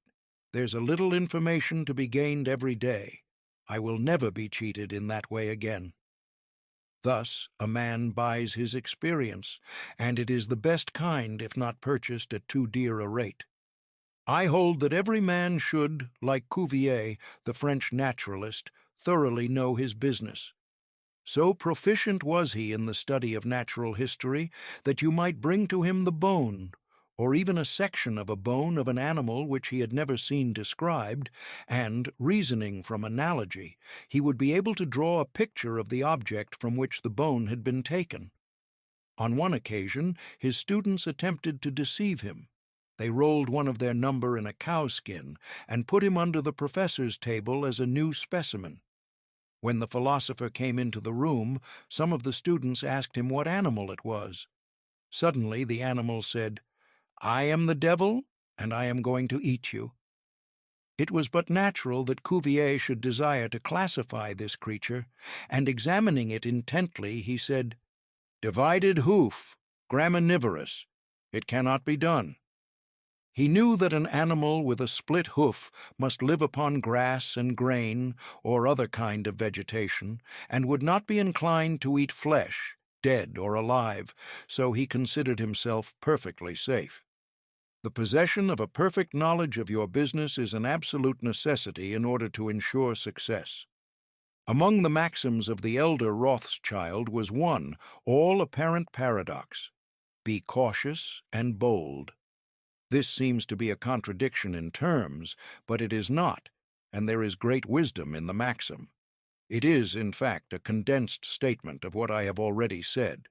there's a little information to be gained every day. I will never be cheated in that way again." Thus, a man buys his experience, and it is the best kind if not purchased at too dear a rate. I hold that every man should, like Cuvier, the French naturalist, thoroughly know his business. So proficient was he in the study of natural history that you might bring to him the bone, or even a section of a bone of an animal which he had never seen described, and, reasoning from analogy, he would be able to draw a picture of the object from which the bone had been taken. On one occasion, his students attempted to deceive him. They rolled one of their number in a cowskin and put him under the professor's table as a new specimen. When the philosopher came into the room, some of the students asked him what animal it was. Suddenly the animal said, "I am the devil, and I am going to eat you." It was but natural that Cuvier should desire to classify this creature, and examining it intently, he said, "Divided hoof, graminivorous. It cannot be done." He knew that an animal with a split hoof must live upon grass and grain or other kind of vegetation, and would not be inclined to eat flesh, dead or alive, so he considered himself perfectly safe. The possession of a perfect knowledge of your business is an absolute necessity in order to ensure success. Among the maxims of the elder Rothschild was one, all apparent paradox: be cautious and bold. This seems to be a contradiction in terms, but it is not, and there is great wisdom in the maxim. It is, in fact, a condensed statement of what I have already said.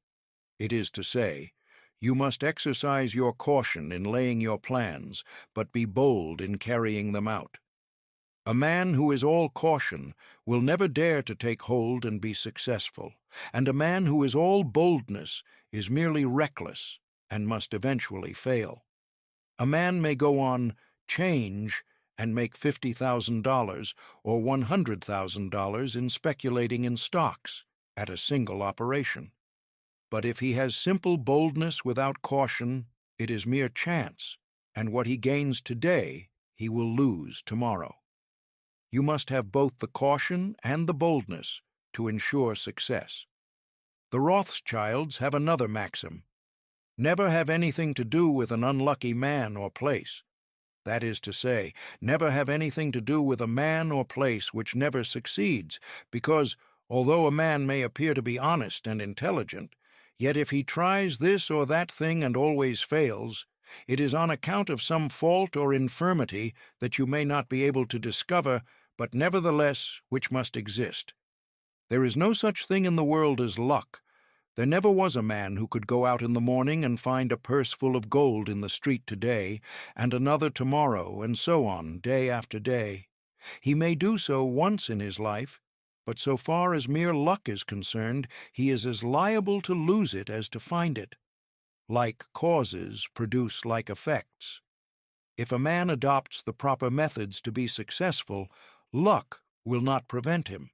It is to say, you must exercise your caution in laying your plans, but be bold in carrying them out. A man who is all caution will never dare to take hold and be successful, and a man who is all boldness is merely reckless and must eventually fail. A man may go on change and make $50,000 or $100,000 in speculating in stocks at a single operation. But if he has simple boldness without caution, it is mere chance, and what he gains today he will lose tomorrow. You must have both the caution and the boldness to ensure success. The Rothschilds have another maxim: never have anything to do with an unlucky man or place. That is to say, never have anything to do with a man or place which never succeeds, because, although a man may appear to be honest and intelligent, yet if he tries this or that thing and always fails, It is on account of some fault or infirmity that you may not be able to discover, but nevertheless which must exist. There is no such thing in the world as luck. There never was a man who could go out in the morning and find a purse full of gold in the street today, and another tomorrow, and so on, day after day. He may do so once in his life, but so far as mere luck is concerned, he is as liable to lose it as to find it. Like causes produce like effects. If a man adopts the proper methods to be successful, luck will not prevent him.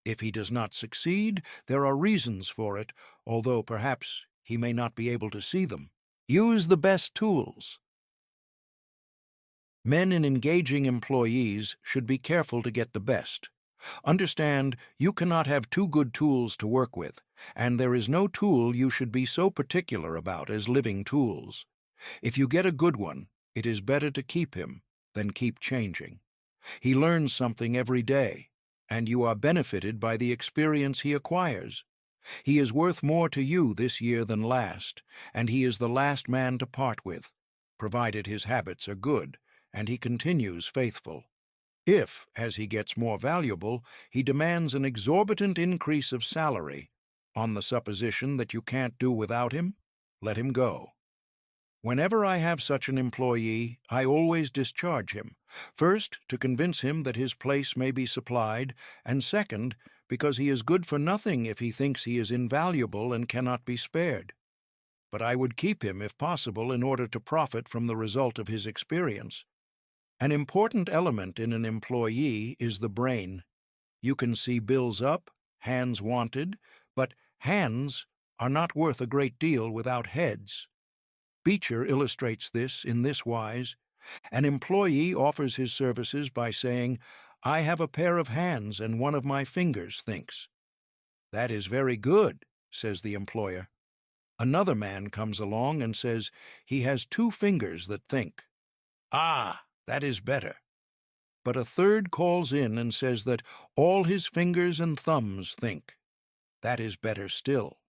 If he does not succeed, there are reasons for it, although perhaps he may not be able to see them. Use the best tools. Men in engaging employees should be careful to get the best. Understand, you cannot have too good tools to work with, and there is no tool you should be so particular about as living tools. If you get a good one, it is better to keep him than keep changing. He learns something every day, and you are benefited by the experience he acquires. He is worth more to you this year than last, and he is the last man to part with, provided his habits are good, and he continues faithful. If, as he gets more valuable, he demands an exorbitant increase of salary, on the supposition that you can't do without him, let him go. Whenever I have such an employee, I always discharge him, first, to convince him that his place may be supplied, and second, because he is good for nothing if he thinks he is invaluable and cannot be spared. But I would keep him, if possible, in order to profit from the result of his experience. An important element in an employee is the brain. You can see bills up, hands wanted, but hands are not worth a great deal without heads. Beecher illustrates this in this wise. An employee offers his services by saying, "I have a pair of hands and one of my fingers thinks." "That is very good," says the employer. Another man comes along and says, "He has two fingers that think." "Ah, that is better." But a third calls in and says that all his fingers and thumbs think. That is better still.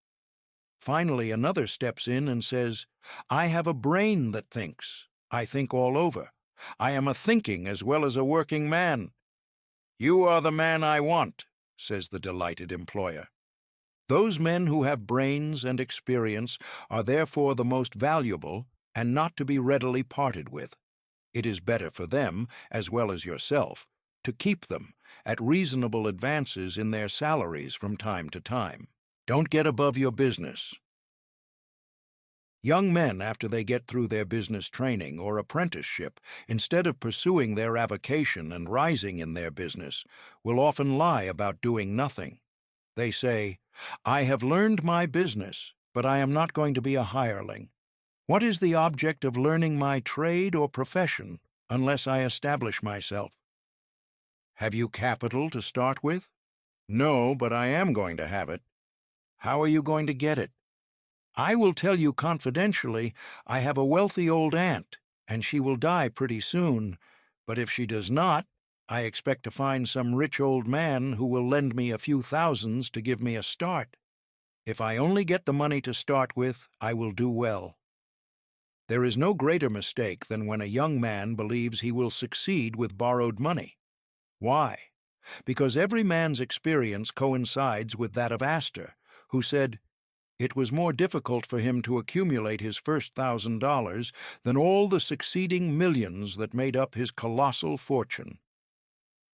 Finally, another steps in and says, "I have a brain that thinks. I think all over. I am a thinking as well as a working man." "You are the man I want," says the delighted employer. Those men who have brains and experience are therefore the most valuable and not to be readily parted with. It is better for them, as well as yourself, to keep them at reasonable advances in their salaries from time to time. Don't get above your business. Young men, after they get through their business training or apprenticeship, instead of pursuing their avocation and rising in their business, will often lie about doing nothing. They say, "I have learned my business, but I am not going to be a hireling. What is the object of learning my trade or profession unless I establish myself?" Have you capital to start with? No, but I am going to have it. How are you going to get it? I will tell you confidentially, I have a wealthy old aunt, and she will die pretty soon, but if she does not, I expect to find some rich old man who will lend me a few thousands to give me a start. If I only get the money to start with, I will do well. There is no greater mistake than when a young man believes he will succeed with borrowed money. Why? Because every man's experience coincides with that of Astor, who said, it was more difficult for him to accumulate his first $1,000 than all the succeeding millions that made up his colossal fortune.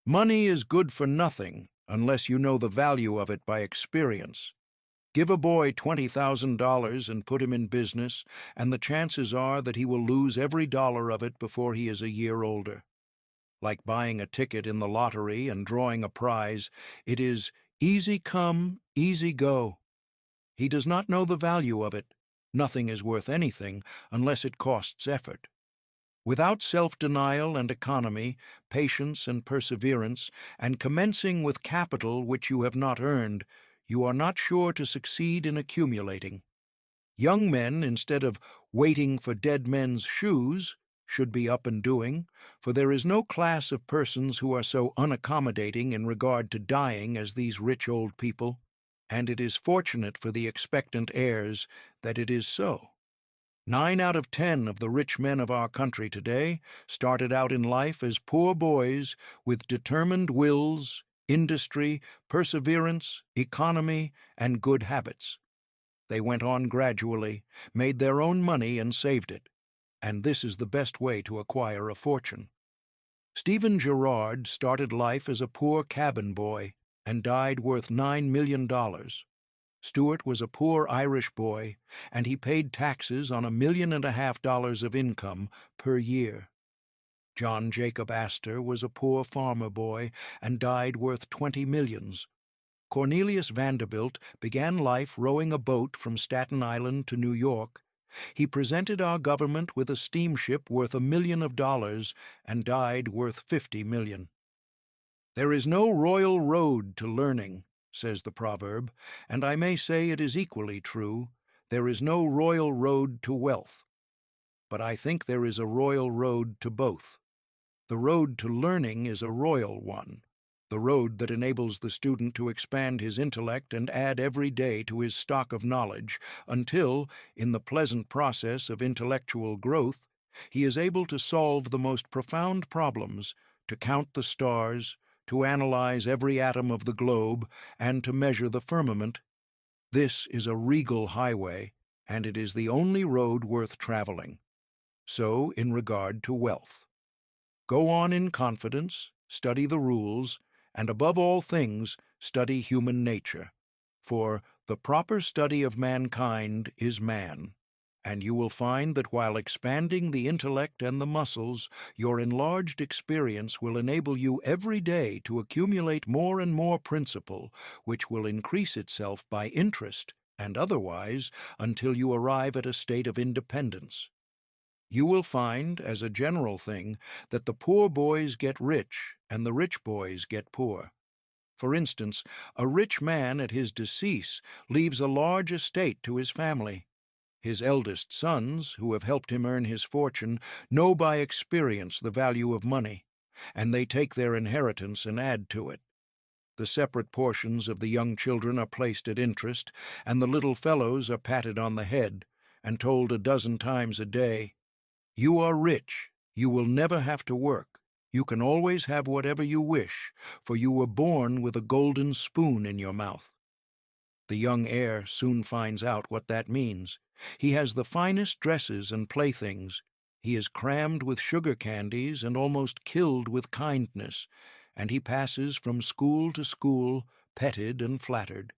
Money is good for nothing unless you know the value of it by experience. Give a boy $20,000 and put him in business, and the chances are that he will lose every dollar of it before he is a year older. Like buying a ticket in the lottery and drawing a prize, it is easy come, easy go. He does not know the value of it. Nothing is worth anything unless it costs effort. Without self-denial and economy, patience and perseverance, and commencing with capital which you have not earned, you are not sure to succeed in accumulating. Young men, instead of waiting for dead men's shoes, should be up and doing, for there is no class of persons who are so unaccommodating in regard to dying as these rich old people, and it is fortunate for the expectant heirs that it is so. 9 out of 10 of the rich men of our country today started out in life as poor boys with determined wills, industry, perseverance, economy, and good habits. They went on gradually, made their own money, and saved it. And this is the best way to acquire a fortune. Stephen Girard started life as a poor cabin boy and died worth $9 million. Stewart was a poor Irish boy, and he paid taxes on $1.5 million of income per year. John Jacob Astor was a poor farmer boy and died worth 20 millions. Cornelius Vanderbilt began life rowing a boat from Staten Island to New York. He presented our government with a steamship worth $1 million and died worth 50 million. There is no royal road to learning, says the proverb, and I may say it is equally true. There is no royal road to wealth. But I think there is a royal road to both. The road to learning is a royal one, the road that enables the student to expand his intellect and add every day to his stock of knowledge until, in the pleasant process of intellectual growth, he is able to solve the most profound problems, to count the stars, to analyze every atom of the globe, and to measure the firmament. This is a regal highway, and it is the only road worth traveling. So, in regard to wealth. Go on in confidence, study the rules, and above all things, study human nature. For the proper study of mankind is man, and you will find that while expanding the intellect and the muscles, your enlarged experience will enable you every day to accumulate more and more principle, which will increase itself by interest and otherwise until you arrive at a state of independence. You will find, as a general thing, that the poor boys get rich and the rich boys get poor. For instance, a rich man at his decease leaves a large estate to his family. His eldest sons, who have helped him earn his fortune, know by experience the value of money, and they take their inheritance and add to it. The separate portions of the young children are placed at interest, and the little fellows are patted on the head and told a dozen times a day, "You are rich. You will never have to work. You can always have whatever you wish, for you were born with a golden spoon in your mouth." The young heir soon finds out what that means. He has the finest dresses and playthings. He is crammed with sugar candies and almost killed with kindness, and he passes from school to school, petted and flattered.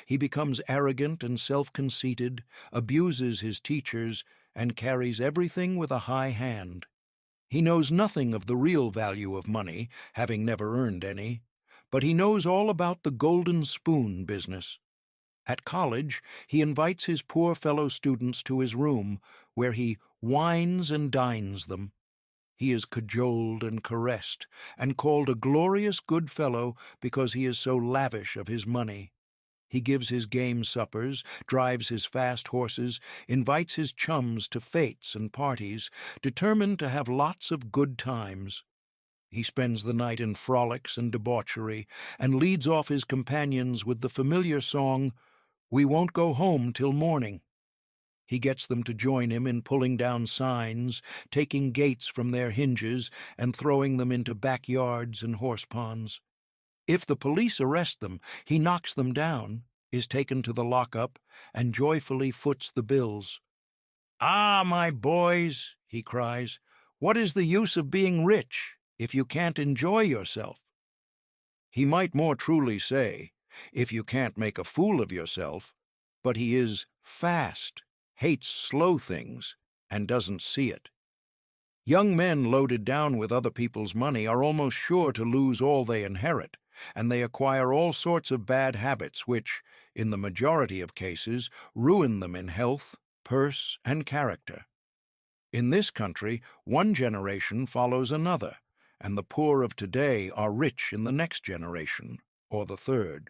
He becomes arrogant and self-conceited, abuses his teachers, and carries everything with a high hand. He knows nothing of the real value of money, having never earned any, but he knows all about the golden spoon business. At college, he invites his poor fellow students to his room, where he wines and dines them. He is cajoled and caressed, and called a glorious good fellow because he is so lavish of his money. He gives his game suppers, drives his fast horses, invites his chums to fetes and parties, determined to have lots of good times. He spends the night in frolics and debauchery, and leads off his companions with the familiar song, "We won't go home till morning." He gets them to join him in pulling down signs, taking gates from their hinges, and throwing them into backyards and horse-ponds. If the police arrest them, he knocks them down, is taken to the lockup, and joyfully foots the bills. "Ah, my boys," he cries, "what is the use of being rich if you can't enjoy yourself?" He might more truly say, if you can't make a fool of yourself, but he is fast, hates slow things, and doesn't see it. Young men loaded down with other people's money are almost sure to lose all they inherit, and they acquire all sorts of bad habits which, in the majority of cases, ruin them in health, purse, and character. In this country, one generation follows another, and the poor of today are rich in the next generation, or the third.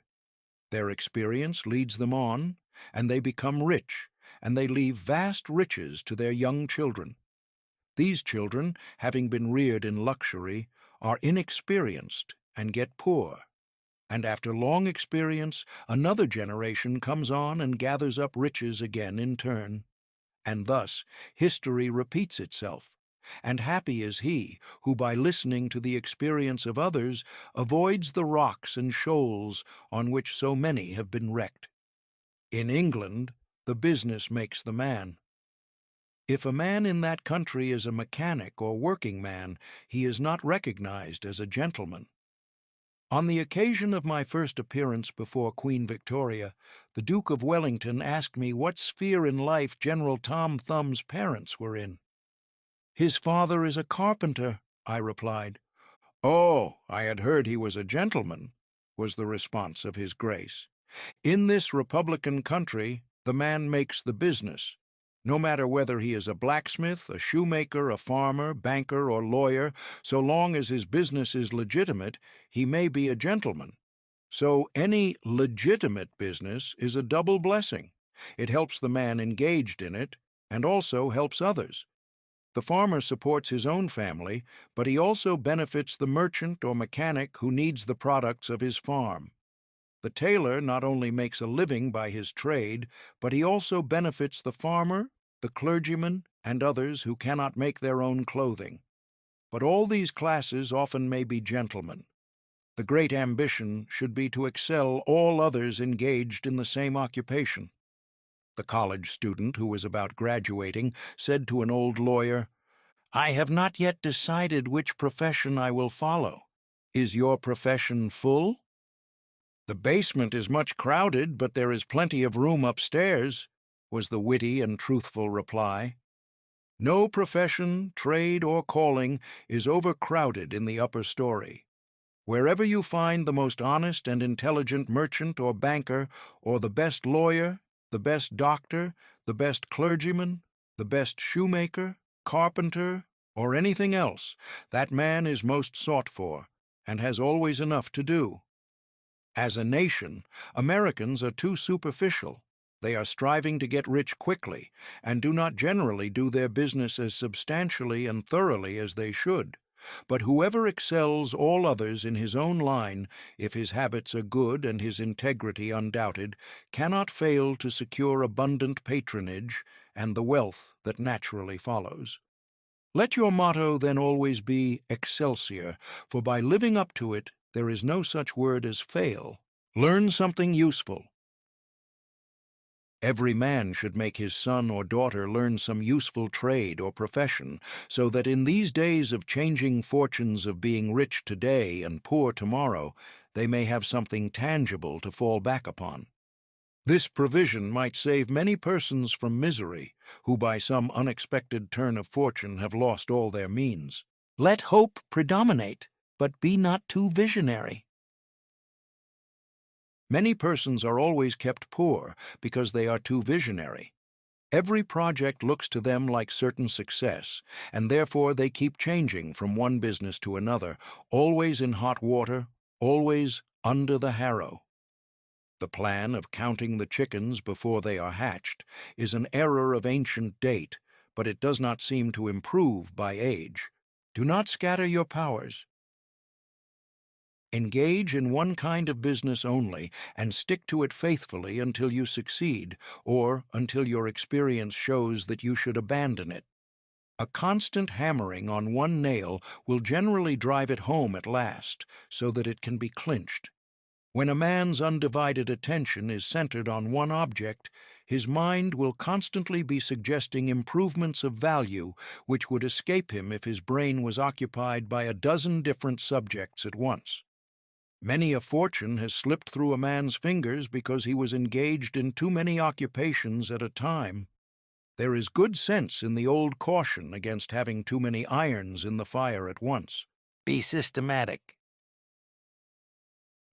Their experience leads them on, and they become rich, and they leave vast riches to their young children. These children, having been reared in luxury, are inexperienced and get poor, and after long experience another generation comes on and gathers up riches again in turn. and thus history repeats itself. And happy is he who, by listening to the experience of others, avoids the rocks and shoals on which so many have been wrecked. In England, the business makes the man. If a man in that country is a mechanic or working man, he is not recognized as a gentleman. On the occasion of my first appearance before Queen Victoria, the Duke of Wellington asked me what sphere in life General Tom Thumb's parents were in. "His father is a carpenter," I replied. "Oh, I had heard he was a gentleman," was the response of His Grace. "In this republican country, the man makes the business. No matter whether he is a blacksmith, a shoemaker, a farmer, banker, or lawyer, so long as his business is legitimate, he may be a gentleman. So any legitimate business is a double blessing. It helps the man engaged in it, and also helps others. The farmer supports his own family, but he also benefits the merchant or mechanic who needs the products of his farm. The tailor not only makes a living by his trade, but he also benefits the farmer, the clergyman, and others who cannot make their own clothing. But all these classes often may be gentlemen. The great ambition should be to excel all others engaged in the same occupation." The college student who was about graduating said to an old lawyer, "I have not yet decided which profession I will follow. Is your profession full?" "The basement is much crowded, but there is plenty of room upstairs," was the witty and truthful reply. No profession, trade, or calling is overcrowded in the upper story. Wherever you find the most honest and intelligent merchant or banker, or the best lawyer, the best doctor, the best clergyman, the best shoemaker, carpenter, or anything else, that man is most sought for, and has always enough to do. As a nation, Americans are too superficial. They are striving to get rich quickly, and do not generally do their business as substantially and thoroughly as they should. But whoever excels all others in his own line, if his habits are good and his integrity undoubted, cannot fail to secure abundant patronage and the wealth that naturally follows. Let your motto then always be Excelsior, for by living up to it, there is no such word as fail. Learn something useful. Every man should make his son or daughter learn some useful trade or profession, so that in these days of changing fortunes of being rich today and poor tomorrow, they may have something tangible to fall back upon. This provision might save many persons from misery, who by some unexpected turn of fortune have lost all their means. Let hope predominate, but be not too visionary. Many persons are always kept poor because they are too visionary. Every project looks to them like certain success, and therefore they keep changing from one business to another, always in hot water, always under the harrow. The plan of counting the chickens before they are hatched is an error of ancient date, but it does not seem to improve by age. Do not scatter your powers. Engage in one kind of business only, and stick to it faithfully until you succeed, or until your experience shows that you should abandon it. A constant hammering on one nail will generally drive it home at last, so that it can be clinched. When a man's undivided attention is centered on one object, his mind will constantly be suggesting improvements of value which would escape him if his brain was occupied by a dozen different subjects at once. Many a fortune has slipped through a man's fingers because he was engaged in too many occupations at a time. There is good sense in the old caution against having too many irons in the fire at once. Be systematic.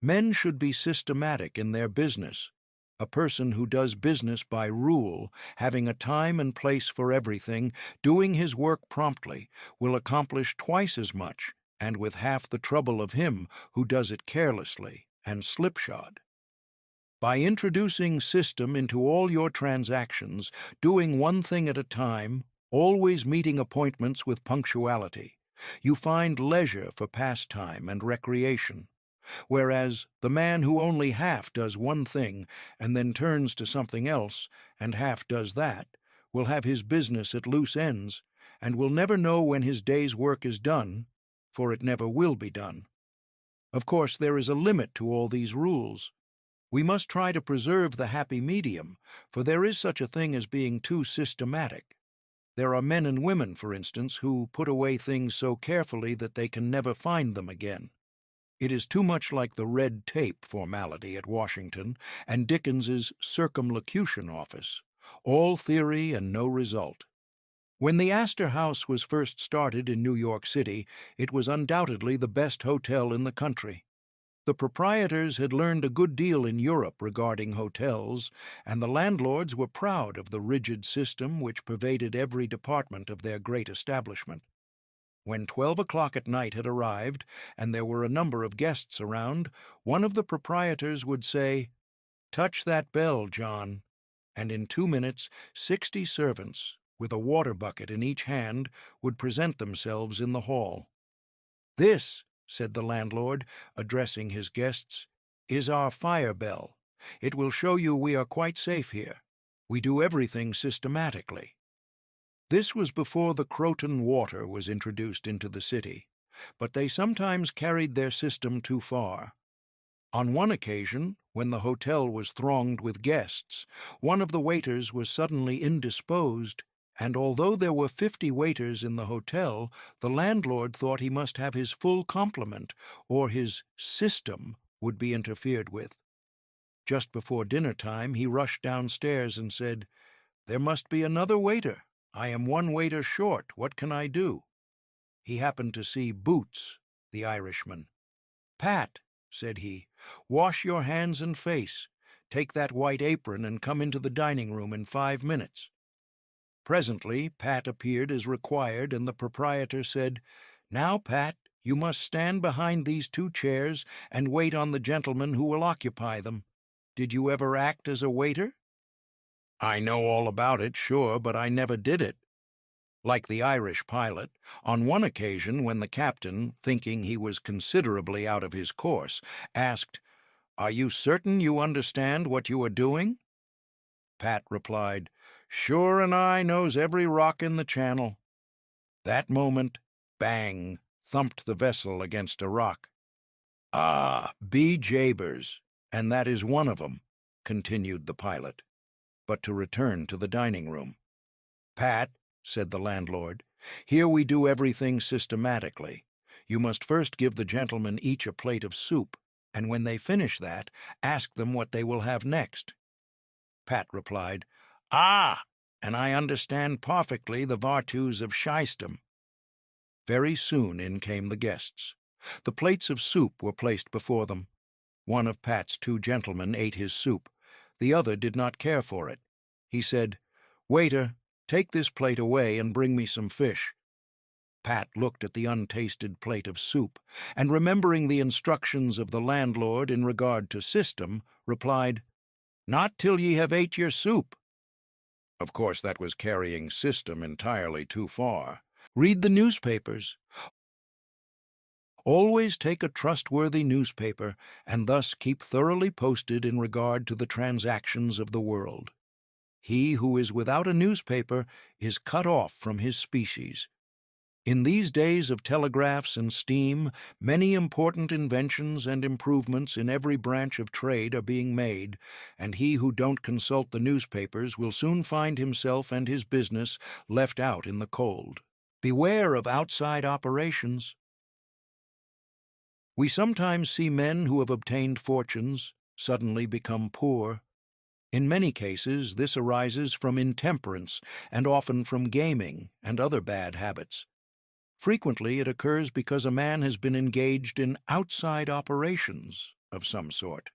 Men should be systematic in their business. A person who does business by rule, having a time and place for everything, doing his work promptly, will accomplish twice as much, and with half the trouble of him who does it carelessly and slipshod. By introducing system into all your transactions, doing one thing at a time, always meeting appointments with punctuality, you find leisure for pastime and recreation. Whereas the man who only half does one thing and then turns to something else and half does that will have his business at loose ends, and will never know when his day's work is done, for it never will be done. Of course, there is a limit to all these rules. We must try to preserve the happy medium, for there is such a thing as being too systematic. There are men and women, for instance, who put away things so carefully that they can never find them again. It is too much like the red tape formality at Washington and Dickens's circumlocution office, all theory and no result. When the Astor House was first started in New York City, it was undoubtedly the best hotel in the country. The proprietors had learned a good deal in Europe regarding hotels, and the landlords were proud of the rigid system which pervaded every department of their great establishment. When 12 o'clock at night had arrived, and there were a number of guests around, one of the proprietors would say, "Touch that bell, John," and in 2 minutes 60 servants, with a water bucket in each hand, would present themselves in the hall. "This," said the landlord, addressing his guests, "is our fire bell. It will show you we are quite safe here. We do everything systematically." This was before the Croton water was introduced into the city, but they sometimes carried their system too far. On one occasion, when the hotel was thronged with guests, one of the waiters was suddenly indisposed, and although there were 50 waiters in the hotel, the landlord thought he must have his full complement, or his system would be interfered with. Just before dinner time, he rushed downstairs and said, "There must be another waiter. I am one waiter short. What can I do?" He happened to see Boots, the Irishman. "Pat," said he, "wash your hands and face. Take that white apron and come into the dining room in 5 minutes." Presently Pat appeared as required, and the proprietor said, "Now, Pat, you must stand behind these 2 chairs and wait on the gentleman who will occupy them. Did you ever act as a waiter?" "I know all about it, sure, but I never did it." Like the Irish pilot, on one occasion when the captain, thinking he was considerably out of his course, asked, "Are you certain you understand what you are doing?" Pat replied, "Sure, and I knows every rock in the channel." That moment, bang, thumped the vessel against a rock. "Ah, be jabers, and that is one of 'em," continued the pilot. But to return to the dining room. "Pat," said the landlord, "here we do everything systematically. You must first give the gentlemen each a plate of soup, and when they finish that, ask them what they will have next." Pat replied, "Ah, and I understand perfectly the vartues of shystem." Very soon in came the guests. The plates of soup were placed before them. One of Pat's 2 gentlemen ate his soup. The other did not care for it. He said, "Waiter, take this plate away and bring me some fish." Pat looked at the untasted plate of soup, and remembering the instructions of the landlord in regard to system, replied, "Not till ye have ate your soup." Of course, that was carrying system entirely too far. Read the newspapers. Always take a trustworthy newspaper, and thus keep thoroughly posted in regard to the transactions of the world. He who is without a newspaper is cut off from his species. In these days of telegraphs and steam, many important inventions and improvements in every branch of trade are being made, and he who don't consult the newspapers will soon find himself and his business left out in the cold. Beware of outside operations. We sometimes see men who have obtained fortunes suddenly become poor. In many cases, this arises from intemperance and often from gaming and other bad habits. Frequently, it occurs because a man has been engaged in outside operations of some sort.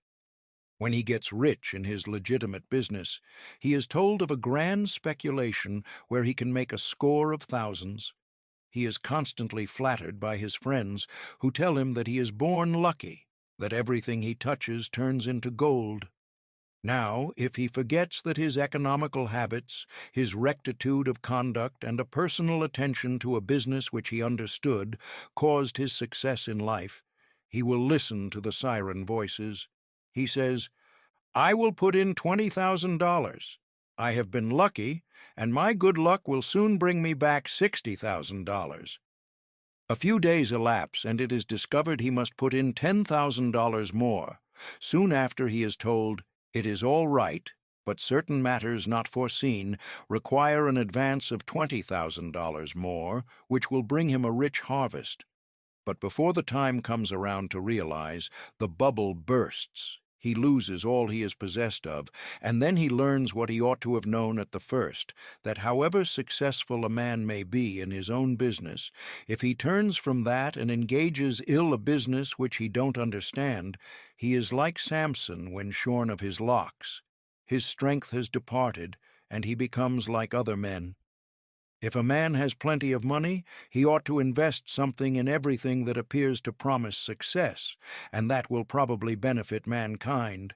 When he gets rich in his legitimate business, he is told of a grand speculation where he can make a score of thousands. He is constantly flattered by his friends, who tell him that he is born lucky, that everything he touches turns into gold. Now, if he forgets that his economical habits, his rectitude of conduct, and a personal attention to a business which he understood caused his success in life, he will listen to the siren voices. He says, "I will put in $20,000. I have been lucky, and my good luck will soon bring me back $60,000. A few days elapse, and it is discovered he must put in $10,000 more. Soon after, he is told, "It is all right, but certain matters not foreseen require an advance of $20,000 more, which will bring him a rich harvest." But before the time comes around to realize, the bubble bursts. He loses all he is possessed of, and then he learns what he ought to have known at the first, that however successful a man may be in his own business, if he turns from that and engages ill a business which he don't understand, he is like Samson when shorn of his locks. His strength has departed, and he becomes like other men. If a man has plenty of money, he ought to invest something in everything that appears to promise success, and that will probably benefit mankind.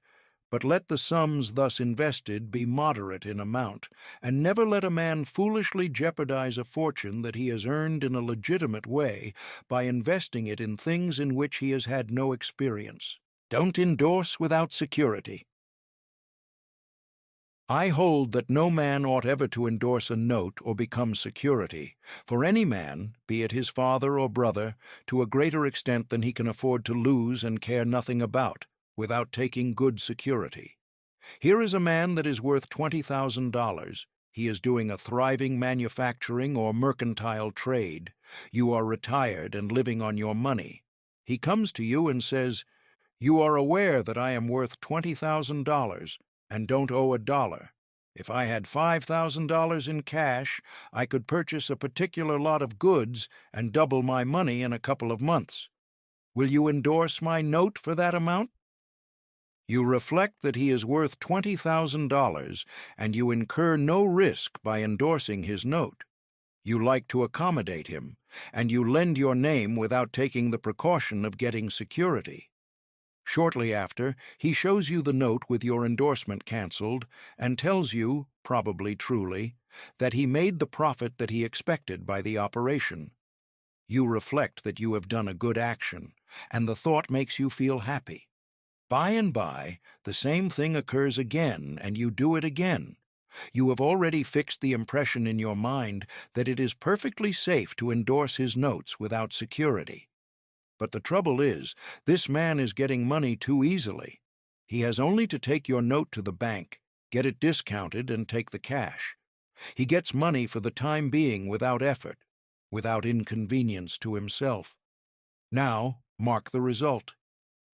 But let the sums thus invested be moderate in amount, and never let a man foolishly jeopardize a fortune that he has earned in a legitimate way by investing it in things in which he has had no experience. Don't endorse without security. I hold that no man ought ever to endorse a note or become security, for any man, be it his father or brother, to a greater extent than he can afford to lose and care nothing about, without taking good security. Here is a man that is worth $20,000. He is doing a thriving manufacturing or mercantile trade. You are retired and living on your money. He comes to you and says, "You are aware that I am worth $20,000 and don't owe a dollar. If I had $5,000 in cash, I could purchase a particular lot of goods and double my money in a couple of months. Will you endorse my note for that amount?" You reflect that he is worth $20,000, and you incur no risk by endorsing his note. You like to accommodate him, and you lend your name without taking the precaution of getting security. Shortly after, he shows you the note with your endorsement cancelled and tells you, probably truly, that he made the profit that he expected by the operation. You reflect that you have done a good action, and the thought makes you feel happy. By and by, the same thing occurs again, and you do it again. You have already fixed the impression in your mind that it is perfectly safe to endorse his notes without security. But the trouble is, this man is getting money too easily. He has only to take your note to the bank, get it discounted, and take the cash. He gets money for the time being without effort, without inconvenience to himself. Now, mark the result.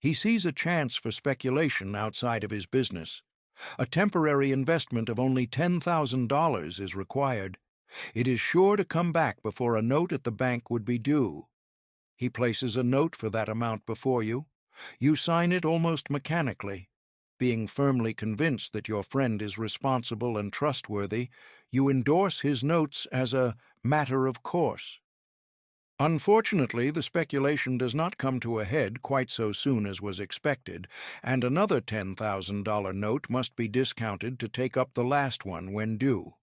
He sees a chance for speculation outside of his business. A temporary investment of only $10,000 is required. It is sure to come back before a note at the bank would be due. He places a note for that amount before you. You sign it almost mechanically. Being firmly convinced that your friend is responsible and trustworthy, you endorse his notes as a matter of course. Unfortunately, the speculation does not come to a head quite so soon as was expected, and another $10,000 note must be discounted to take up the last one when due.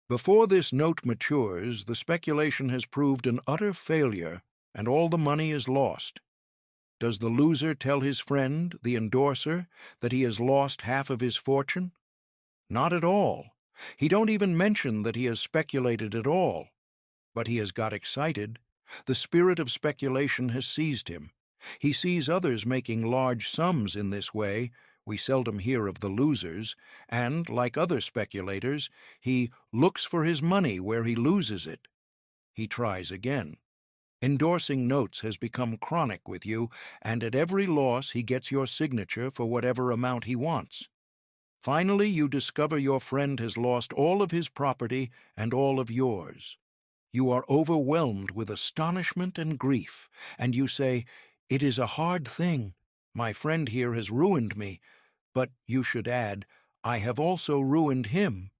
Before this note matures, the speculation has proved an utter failure, and all the money is lost. Does the loser tell his friend, the endorser, that he has lost half of his fortune? Not at all. He don't even mention that he has speculated at all. But he has got excited. The spirit of speculation has seized him. He sees others making large sums in this way. We seldom hear of the losers, and, like other speculators, he looks for his money where he loses it. He tries again. Endorsing notes has become chronic with you, and at every loss he gets your signature for whatever amount he wants. Finally, you discover your friend has lost all of his property and all of yours. You are overwhelmed with astonishment and grief, and you say, "It is a hard thing. My friend here has ruined me," but you should add, "I have also ruined him."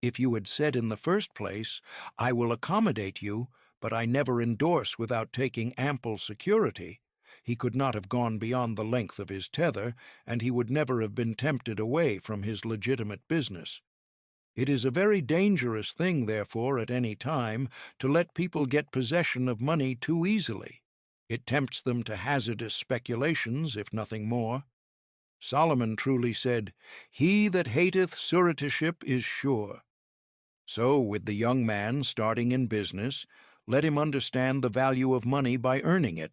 If you had said in the first place, "I will accommodate you, but I never endorse without taking ample security," he could not have gone beyond the length of his tether, and he would never have been tempted away from his legitimate business. It is a very dangerous thing, therefore, at any time, to let people get possession of money too easily. It tempts them to hazardous speculations, if nothing more. Solomon truly said, "He that hateth suretiship is sure." So, with the young man starting in business, let him understand the value of money by earning it.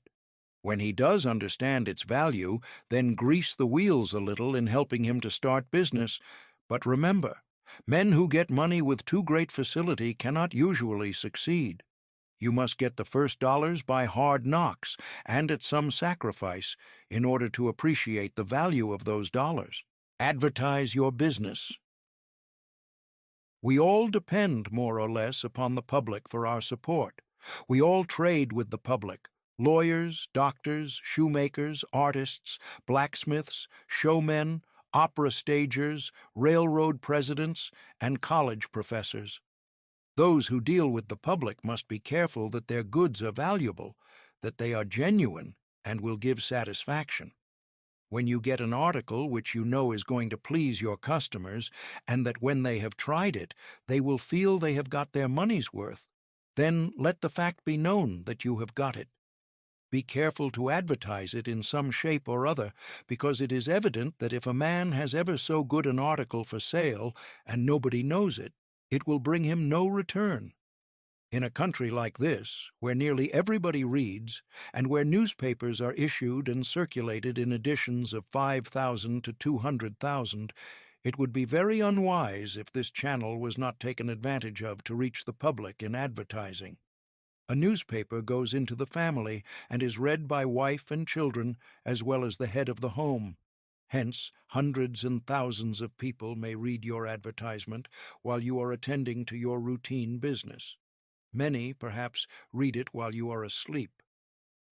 When he does understand its value, then grease the wheels a little in helping him to start business. But remember, men who get money with too great facility cannot usually succeed. You must get the first dollars by hard knocks and at some sacrifice in order to appreciate the value of those dollars. Advertise your business. We all depend more or less upon the public for our support. We all trade with the public. Lawyers, doctors, shoemakers, artists, blacksmiths, showmen, opera stagers, railroad presidents, and college professors. Those who deal with the public must be careful that their goods are valuable, that they are genuine, and will give satisfaction. When you get an article which you know is going to please your customers, and that when they have tried it, they will feel they have got their money's worth, then let the fact be known that you have got it. Be careful to advertise it in some shape or other, because it is evident that if a man has ever so good an article for sale and nobody knows it, it will bring him no return. In a country like this, where nearly everybody reads, and where newspapers are issued and circulated in editions of 5,000 to 200,000, it would be very unwise if this channel was not taken advantage of to reach the public in advertising. A newspaper goes into the family and is read by wife and children as well as the head of the home. Hence, hundreds and thousands of people may read your advertisement while you are attending to your routine business. Many, perhaps, read it while you are asleep.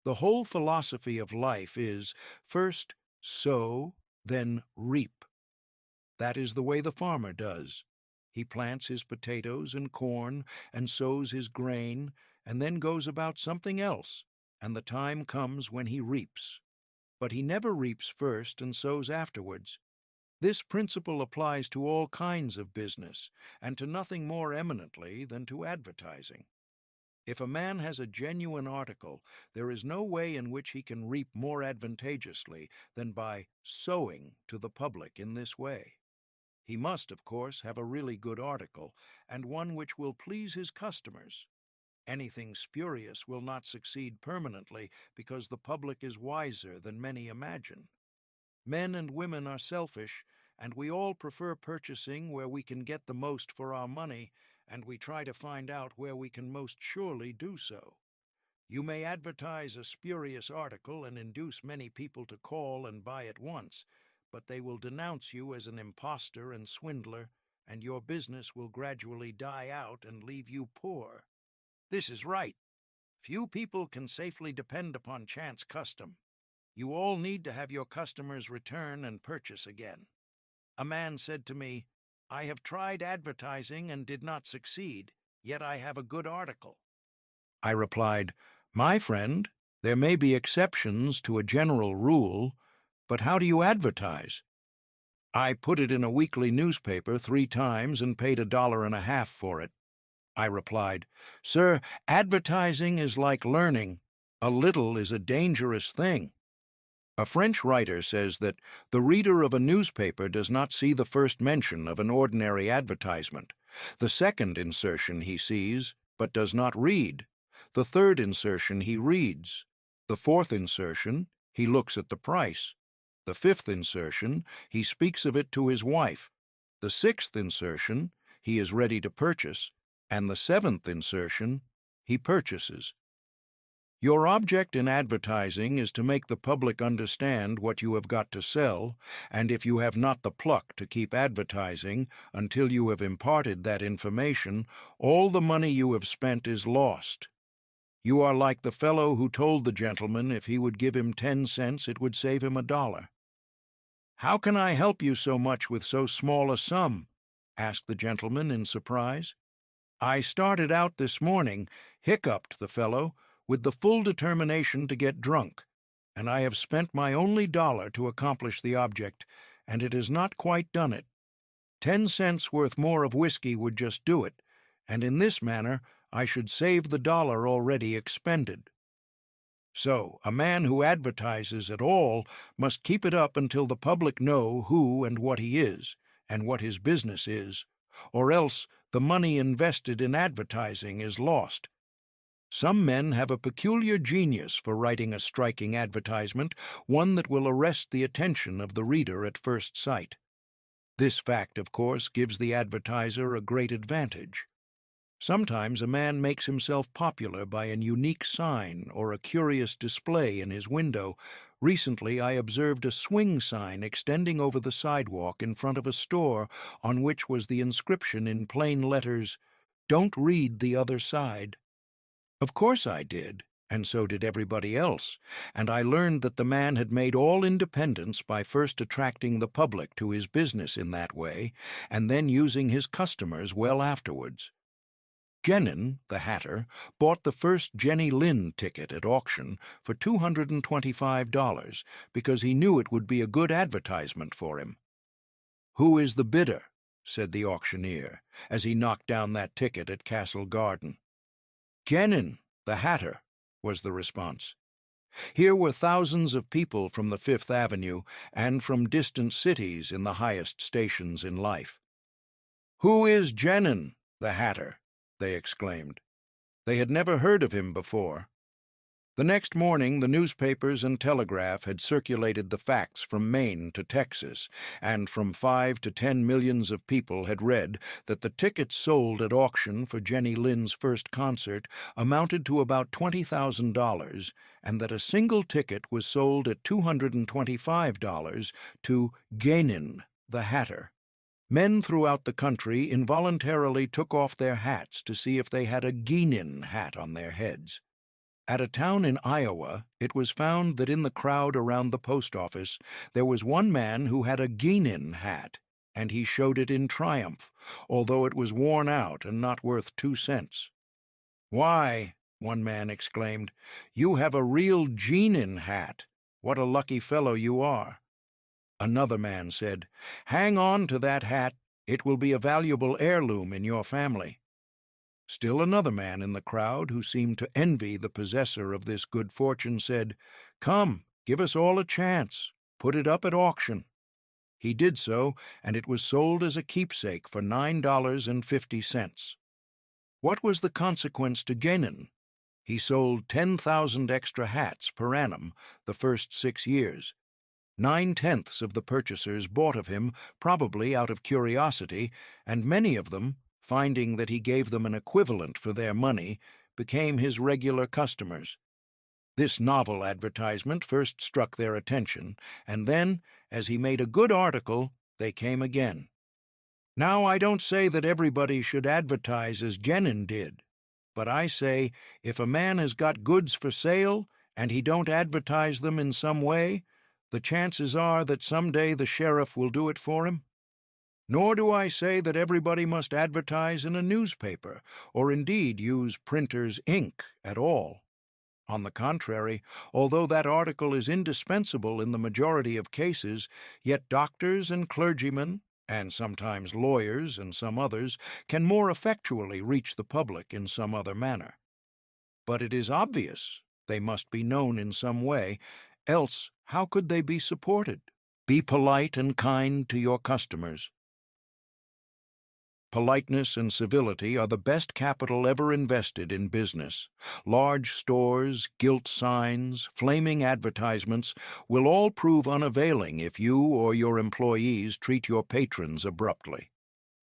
The whole philosophy of life is, first sow, then reap. That is the way the farmer does. He plants his potatoes and corn and sows his grain, and then goes about something else, and the time comes when he reaps. But he never reaps first and sows afterwards. This principle applies to all kinds of business, and to nothing more eminently than to advertising. If a man has a genuine article, there is no way in which he can reap more advantageously than by sowing to the public in this way. He must, of course, have a really good article, and one which will please his customers. Anything spurious will not succeed permanently because the public is wiser than many imagine. Men and women are selfish, and we all prefer purchasing where we can get the most for our money, and we try to find out where we can most surely do so. You may advertise a spurious article and induce many people to call and buy at once, but they will denounce you as an impostor and swindler, and your business will gradually die out and leave you poor. This is right. Few people can safely depend upon chance custom. You all need to have your customers return and purchase again. A man said to me, "I have tried advertising and did not succeed, yet I have a good article." I replied, "My friend, there may be exceptions to a general rule, but how do you advertise?" "I put it in a weekly newspaper 3 times and paid $1.50 for it." I replied, "Sir, advertising is like learning. A little is a dangerous thing." A French writer says that the reader of a newspaper does not see the first mention of an ordinary advertisement. The second insertion he sees, but does not read. The third insertion he reads. The fourth insertion, he looks at the price. The fifth insertion, he speaks of it to his wife. The sixth insertion, he is ready to purchase. And the seventh insertion, he purchases. Your object in advertising is to make the public understand what you have got to sell, and if you have not the pluck to keep advertising until you have imparted that information, all the money you have spent is lost. You are like the fellow who told the gentleman if he would give him 10 cents it would save him $1. "How can I help you so much with so small a sum?" asked the gentleman in surprise. "I started out this morning," hiccuped the fellow, "with the full determination to get drunk, and I have spent my only $1 to accomplish the object, and it has not quite done it. 10 cents worth more of whiskey would just do it, and in this manner I should save the $1 already expended." So, a man who advertises at all must keep it up until the public know who and what he is, and what his business is, or else the money invested in advertising is lost. Some men have a peculiar genius for writing a striking advertisement, one that will arrest the attention of the reader at first sight. This fact, of course, gives the advertiser a great advantage. Sometimes a man makes himself popular by an unique sign or a curious display in his window. Recently, I observed a swing sign extending over the sidewalk in front of a store on which was the inscription in plain letters, "Don't read the other side." Of course I did, and so did everybody else, and I learned that the man had made all independence by first attracting the public to his business in that way, and then using his customers well afterwards. Genin, the hatter, bought the first Jenny Lind ticket at auction for $225 because he knew it would be a good advertisement for him. "Who is the bidder?" said the auctioneer, as he knocked down that ticket at Castle Garden. "Genin, the hatter," was the response. Here were thousands of people from the Fifth Avenue and from distant cities in the highest stations in life. "Who is Genin, the hatter?" they exclaimed. They had never heard of him before. The next morning, the newspapers and telegraph had circulated the facts from Maine to Texas, and from 5 to 10 millions of people had read that the tickets sold at auction for Jenny Lind's first concert amounted to about $20,000, and that a single ticket was sold at $225 to Genin, the hatter. Men throughout the country involuntarily took off their hats to see if they had a Genin hat on their heads. At a town in Iowa, it was found that in the crowd around the post office there was one man who had a Genin hat, and he showed it in triumph, although it was worn out and not worth 2 cents. "Why," one man exclaimed, "you have a real Genin hat. What a lucky fellow you are." Another man said, "Hang on to that hat. It will be a valuable heirloom in your family." Still another man in the crowd, who seemed to envy the possessor of this good fortune, said, "Come, give us all a chance. Put it up at auction." He did so, and it was sold as a keepsake for $9.50. What was the consequence to Genin? He sold 10,000 extra hats per annum the first 6 years. 9/10 of the purchasers bought of him, probably out of curiosity, and many of them, finding that he gave them an equivalent for their money, became his regular customers. This novel advertisement first struck their attention, and then, as he made a good article, they came again. Now, I don't say that everybody should advertise as Genin did, but I say if a man has got goods for sale and he don't advertise them in some way, the chances are that someday the sheriff will do it for him. Nor do I say that everybody must advertise in a newspaper, or indeed use printer's ink at all. On the contrary, although that article is indispensable in the majority of cases, yet doctors and clergymen, and sometimes lawyers and some others, can more effectually reach the public in some other manner. But it is obvious they must be known in some way, else how could they be supported? Be polite and kind to your customers. Politeness and civility are the best capital ever invested in business. Large stores, gilt signs, flaming advertisements will all prove unavailing if you or your employees treat your patrons abruptly.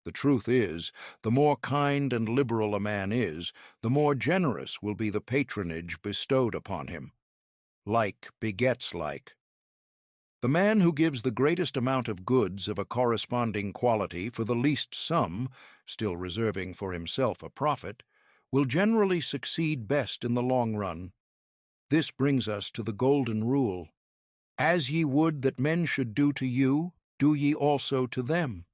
The truth is, the more kind and liberal a man is, the more generous will be the patronage bestowed upon him. Like begets like. The man who gives the greatest amount of goods of a corresponding quality for the least sum, still reserving for himself a profit, will generally succeed best in the long run. This brings us to the golden rule: as ye would that men should do to you, do ye also to them,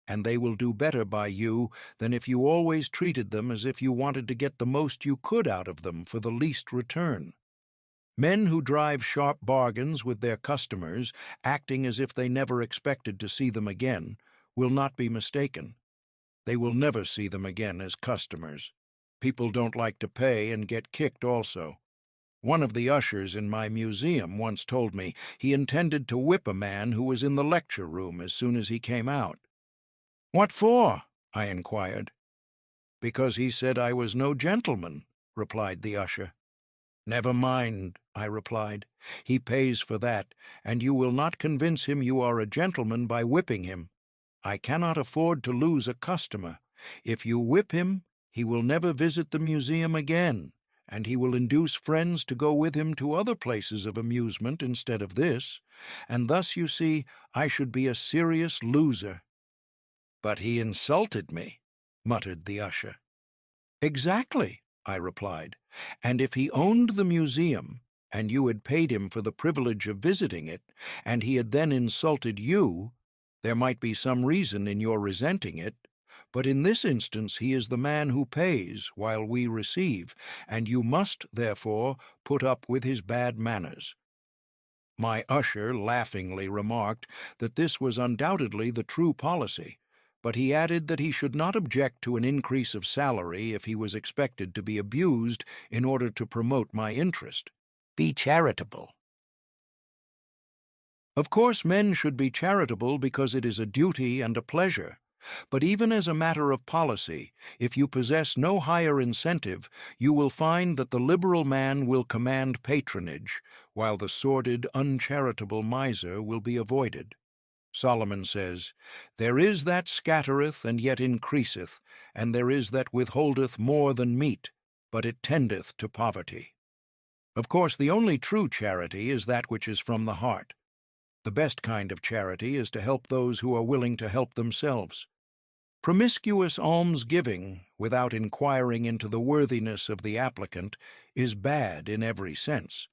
and they will do better by you than if you always treated them as if you wanted to get the most you could out of them for the least return. Men who drive sharp bargains with their customers, acting as if they never expected to see them again, will not be mistaken. They will never see them again as customers. People don't like to pay and get kicked also. One of the ushers in my museum once told me he intended to whip a man who was in the lecture room as soon as he came out. "What for?" I inquired. "Because he said I was no gentleman," replied the usher. "Never mind," I replied. "He pays for that, and you will not convince him you are a gentleman by whipping him. I cannot afford to lose a customer. If you whip him, he will never visit the museum again, and he will induce friends to go with him to other places of amusement instead of this, and thus, you see, I should be a serious loser." "But he insulted me," muttered the usher. "Exactly," I replied, "and if he owned the museum, and you had paid him for the privilege of visiting it, and he had then insulted you, there might be some reason in your resenting it, but in this instance he is the man who pays while we receive, and you must, therefore, put up with his bad manners." My usher laughingly remarked that this was undoubtedly the true policy, but he added that he should not object to an increase of salary if he was expected to be abused in order to promote my interest. Be charitable. Of course, men should be charitable because it is a duty and a pleasure. But even as a matter of policy, if you possess no higher incentive, you will find that the liberal man will command patronage, while the sordid, uncharitable miser will be avoided. Solomon says, "There is that scattereth and yet increaseth, and there is that withholdeth more than meet, but it tendeth to poverty." Of course, the only true charity is that which is from the heart. The best kind of charity is to help those who are willing to help themselves. Promiscuous almsgiving, without inquiring into the worthiness of the applicant, is bad in every sense.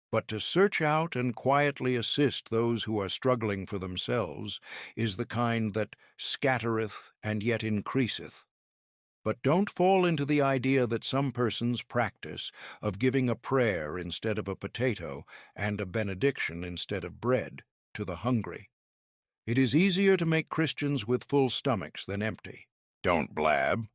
But to search out and quietly assist those who are struggling for themselves is the kind that scattereth and yet increaseth. But don't fall into the idea that some persons practice of giving a prayer instead of a potato and a benediction instead of bread to the hungry. It is easier to make Christians with full stomachs than empty. Don't blab.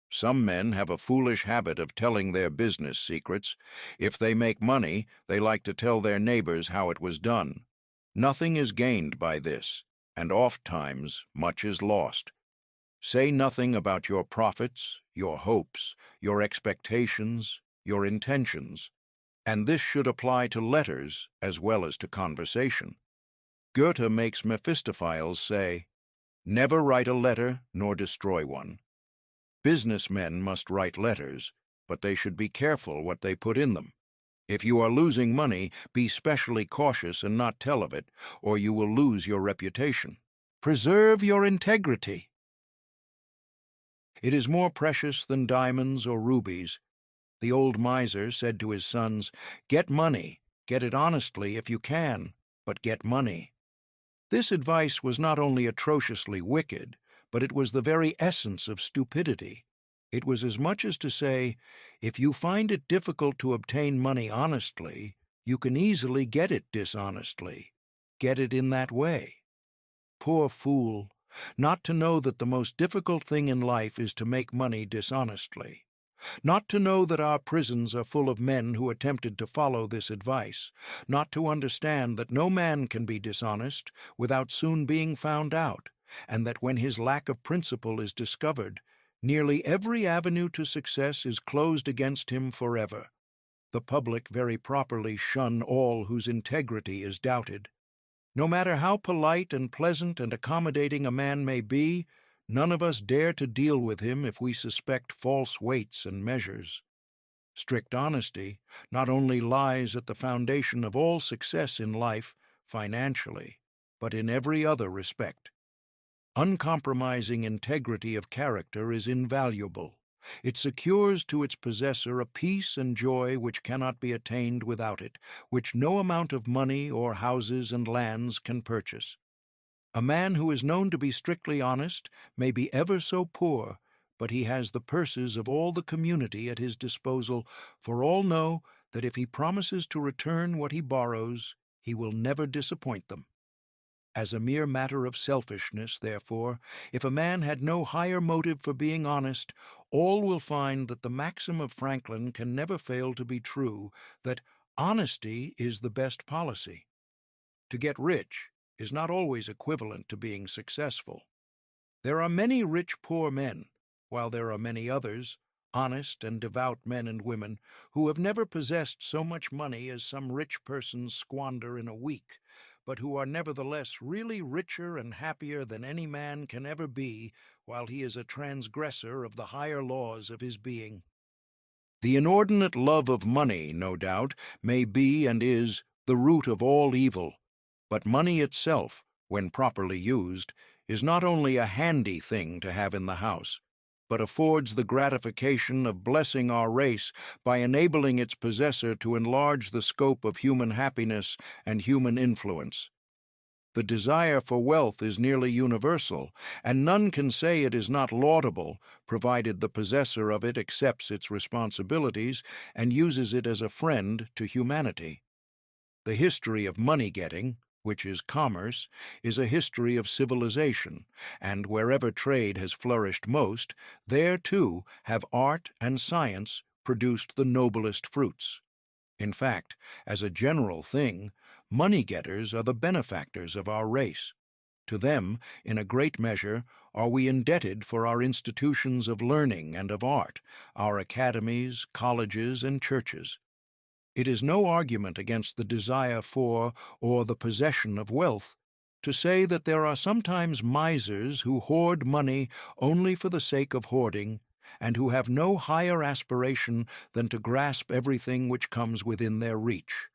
Some men have a foolish habit of telling their business secrets. If they make money, they like to tell their neighbors how it was done. Nothing is gained by this, and ofttimes much is lost. Say nothing about your profits, your hopes, your expectations, your intentions, and this should apply to letters as well as to conversation. Goethe makes Mephistopheles say, "Never write a letter nor destroy one." Businessmen must write letters, but they should be careful what they put in them. If you are losing money, be specially cautious and not tell of it, or you will lose your reputation. Preserve your integrity. It is more precious than diamonds or rubies. The old miser said to his sons, "Get money, get it honestly if you can, but get money." This advice was not only atrociously wicked, but it was the very essence of stupidity. It was as much as to say, if you find it difficult to obtain money honestly, you can easily get it dishonestly. Get it in that way. Poor fool, not to know that the most difficult thing in life is to make money dishonestly. Not to know that our prisons are full of men who attempted to follow this advice, not to understand that no man can be dishonest without soon being found out, and that when his lack of principle is discovered, nearly every avenue to success is closed against him forever. The public very properly shun all whose integrity is doubted. No matter how polite and pleasant and accommodating a man may be, none of us dare to deal with him if we suspect false weights and measures. Strict honesty not only lies at the foundation of all success in life, financially, but in every other respect. Uncompromising integrity of character is invaluable. It secures to its possessor a peace and joy which cannot be attained without it, which no amount of money or houses and lands can purchase. A man who is known to be strictly honest may be ever so poor, but he has the purses of all the community at his disposal, for all know that if he promises to return what he borrows, he will never disappoint them. As a mere matter of selfishness, therefore, if a man had no higher motive for being honest, all will find that the maxim of Franklin can never fail to be true, that honesty is the best policy. To get rich is not always equivalent to being successful. There are many rich poor men, while there are many others, honest and devout men and women, who have never possessed so much money as some rich persons squander in a week, but who are nevertheless really richer and happier than any man can ever be while he is a transgressor of the higher laws of his being. The inordinate love of money, no doubt, may be and is the root of all evil, but money itself, when properly used, is not only a handy thing to have in the house, but affords the gratification of blessing our race by enabling its possessor to enlarge the scope of human happiness and human influence. The desire for wealth is nearly universal, and none can say it is not laudable, provided the possessor of it accepts its responsibilities and uses it as a friend to humanity. The history of money-getting, which is commerce, is a history of civilization, and wherever trade has flourished most, there, too, have art and science produced the noblest fruits. In fact, as a general thing, money-getters are the benefactors of our race. To them, in a great measure, are we indebted for our institutions of learning and of art, our academies, colleges, and churches. It is no argument against the desire for or the possession of wealth to say that there are sometimes misers who hoard money only for the sake of hoarding, and who have no higher aspiration than to grasp everything which comes within their reach.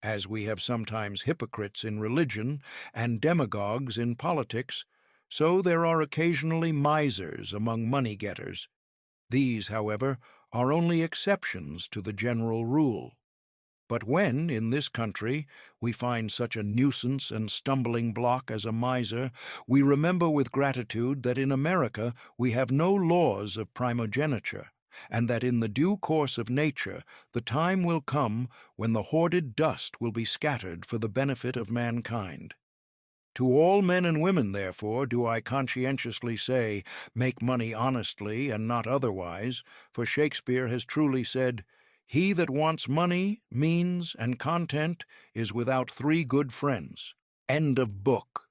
As we have sometimes hypocrites in religion and demagogues in politics, so there are occasionally misers among money-getters. These, however, are only exceptions to the general rule. But when, in this country, we find such a nuisance and stumbling block as a miser, we remember with gratitude that in America we have no laws of primogeniture, and that in the due course of nature the time will come when the hoarded dust will be scattered for the benefit of mankind. To all men and women, therefore, do I conscientiously say, make money honestly and not otherwise, for Shakespeare has truly said, "He that wants money, means, and content is without three good friends." End of book.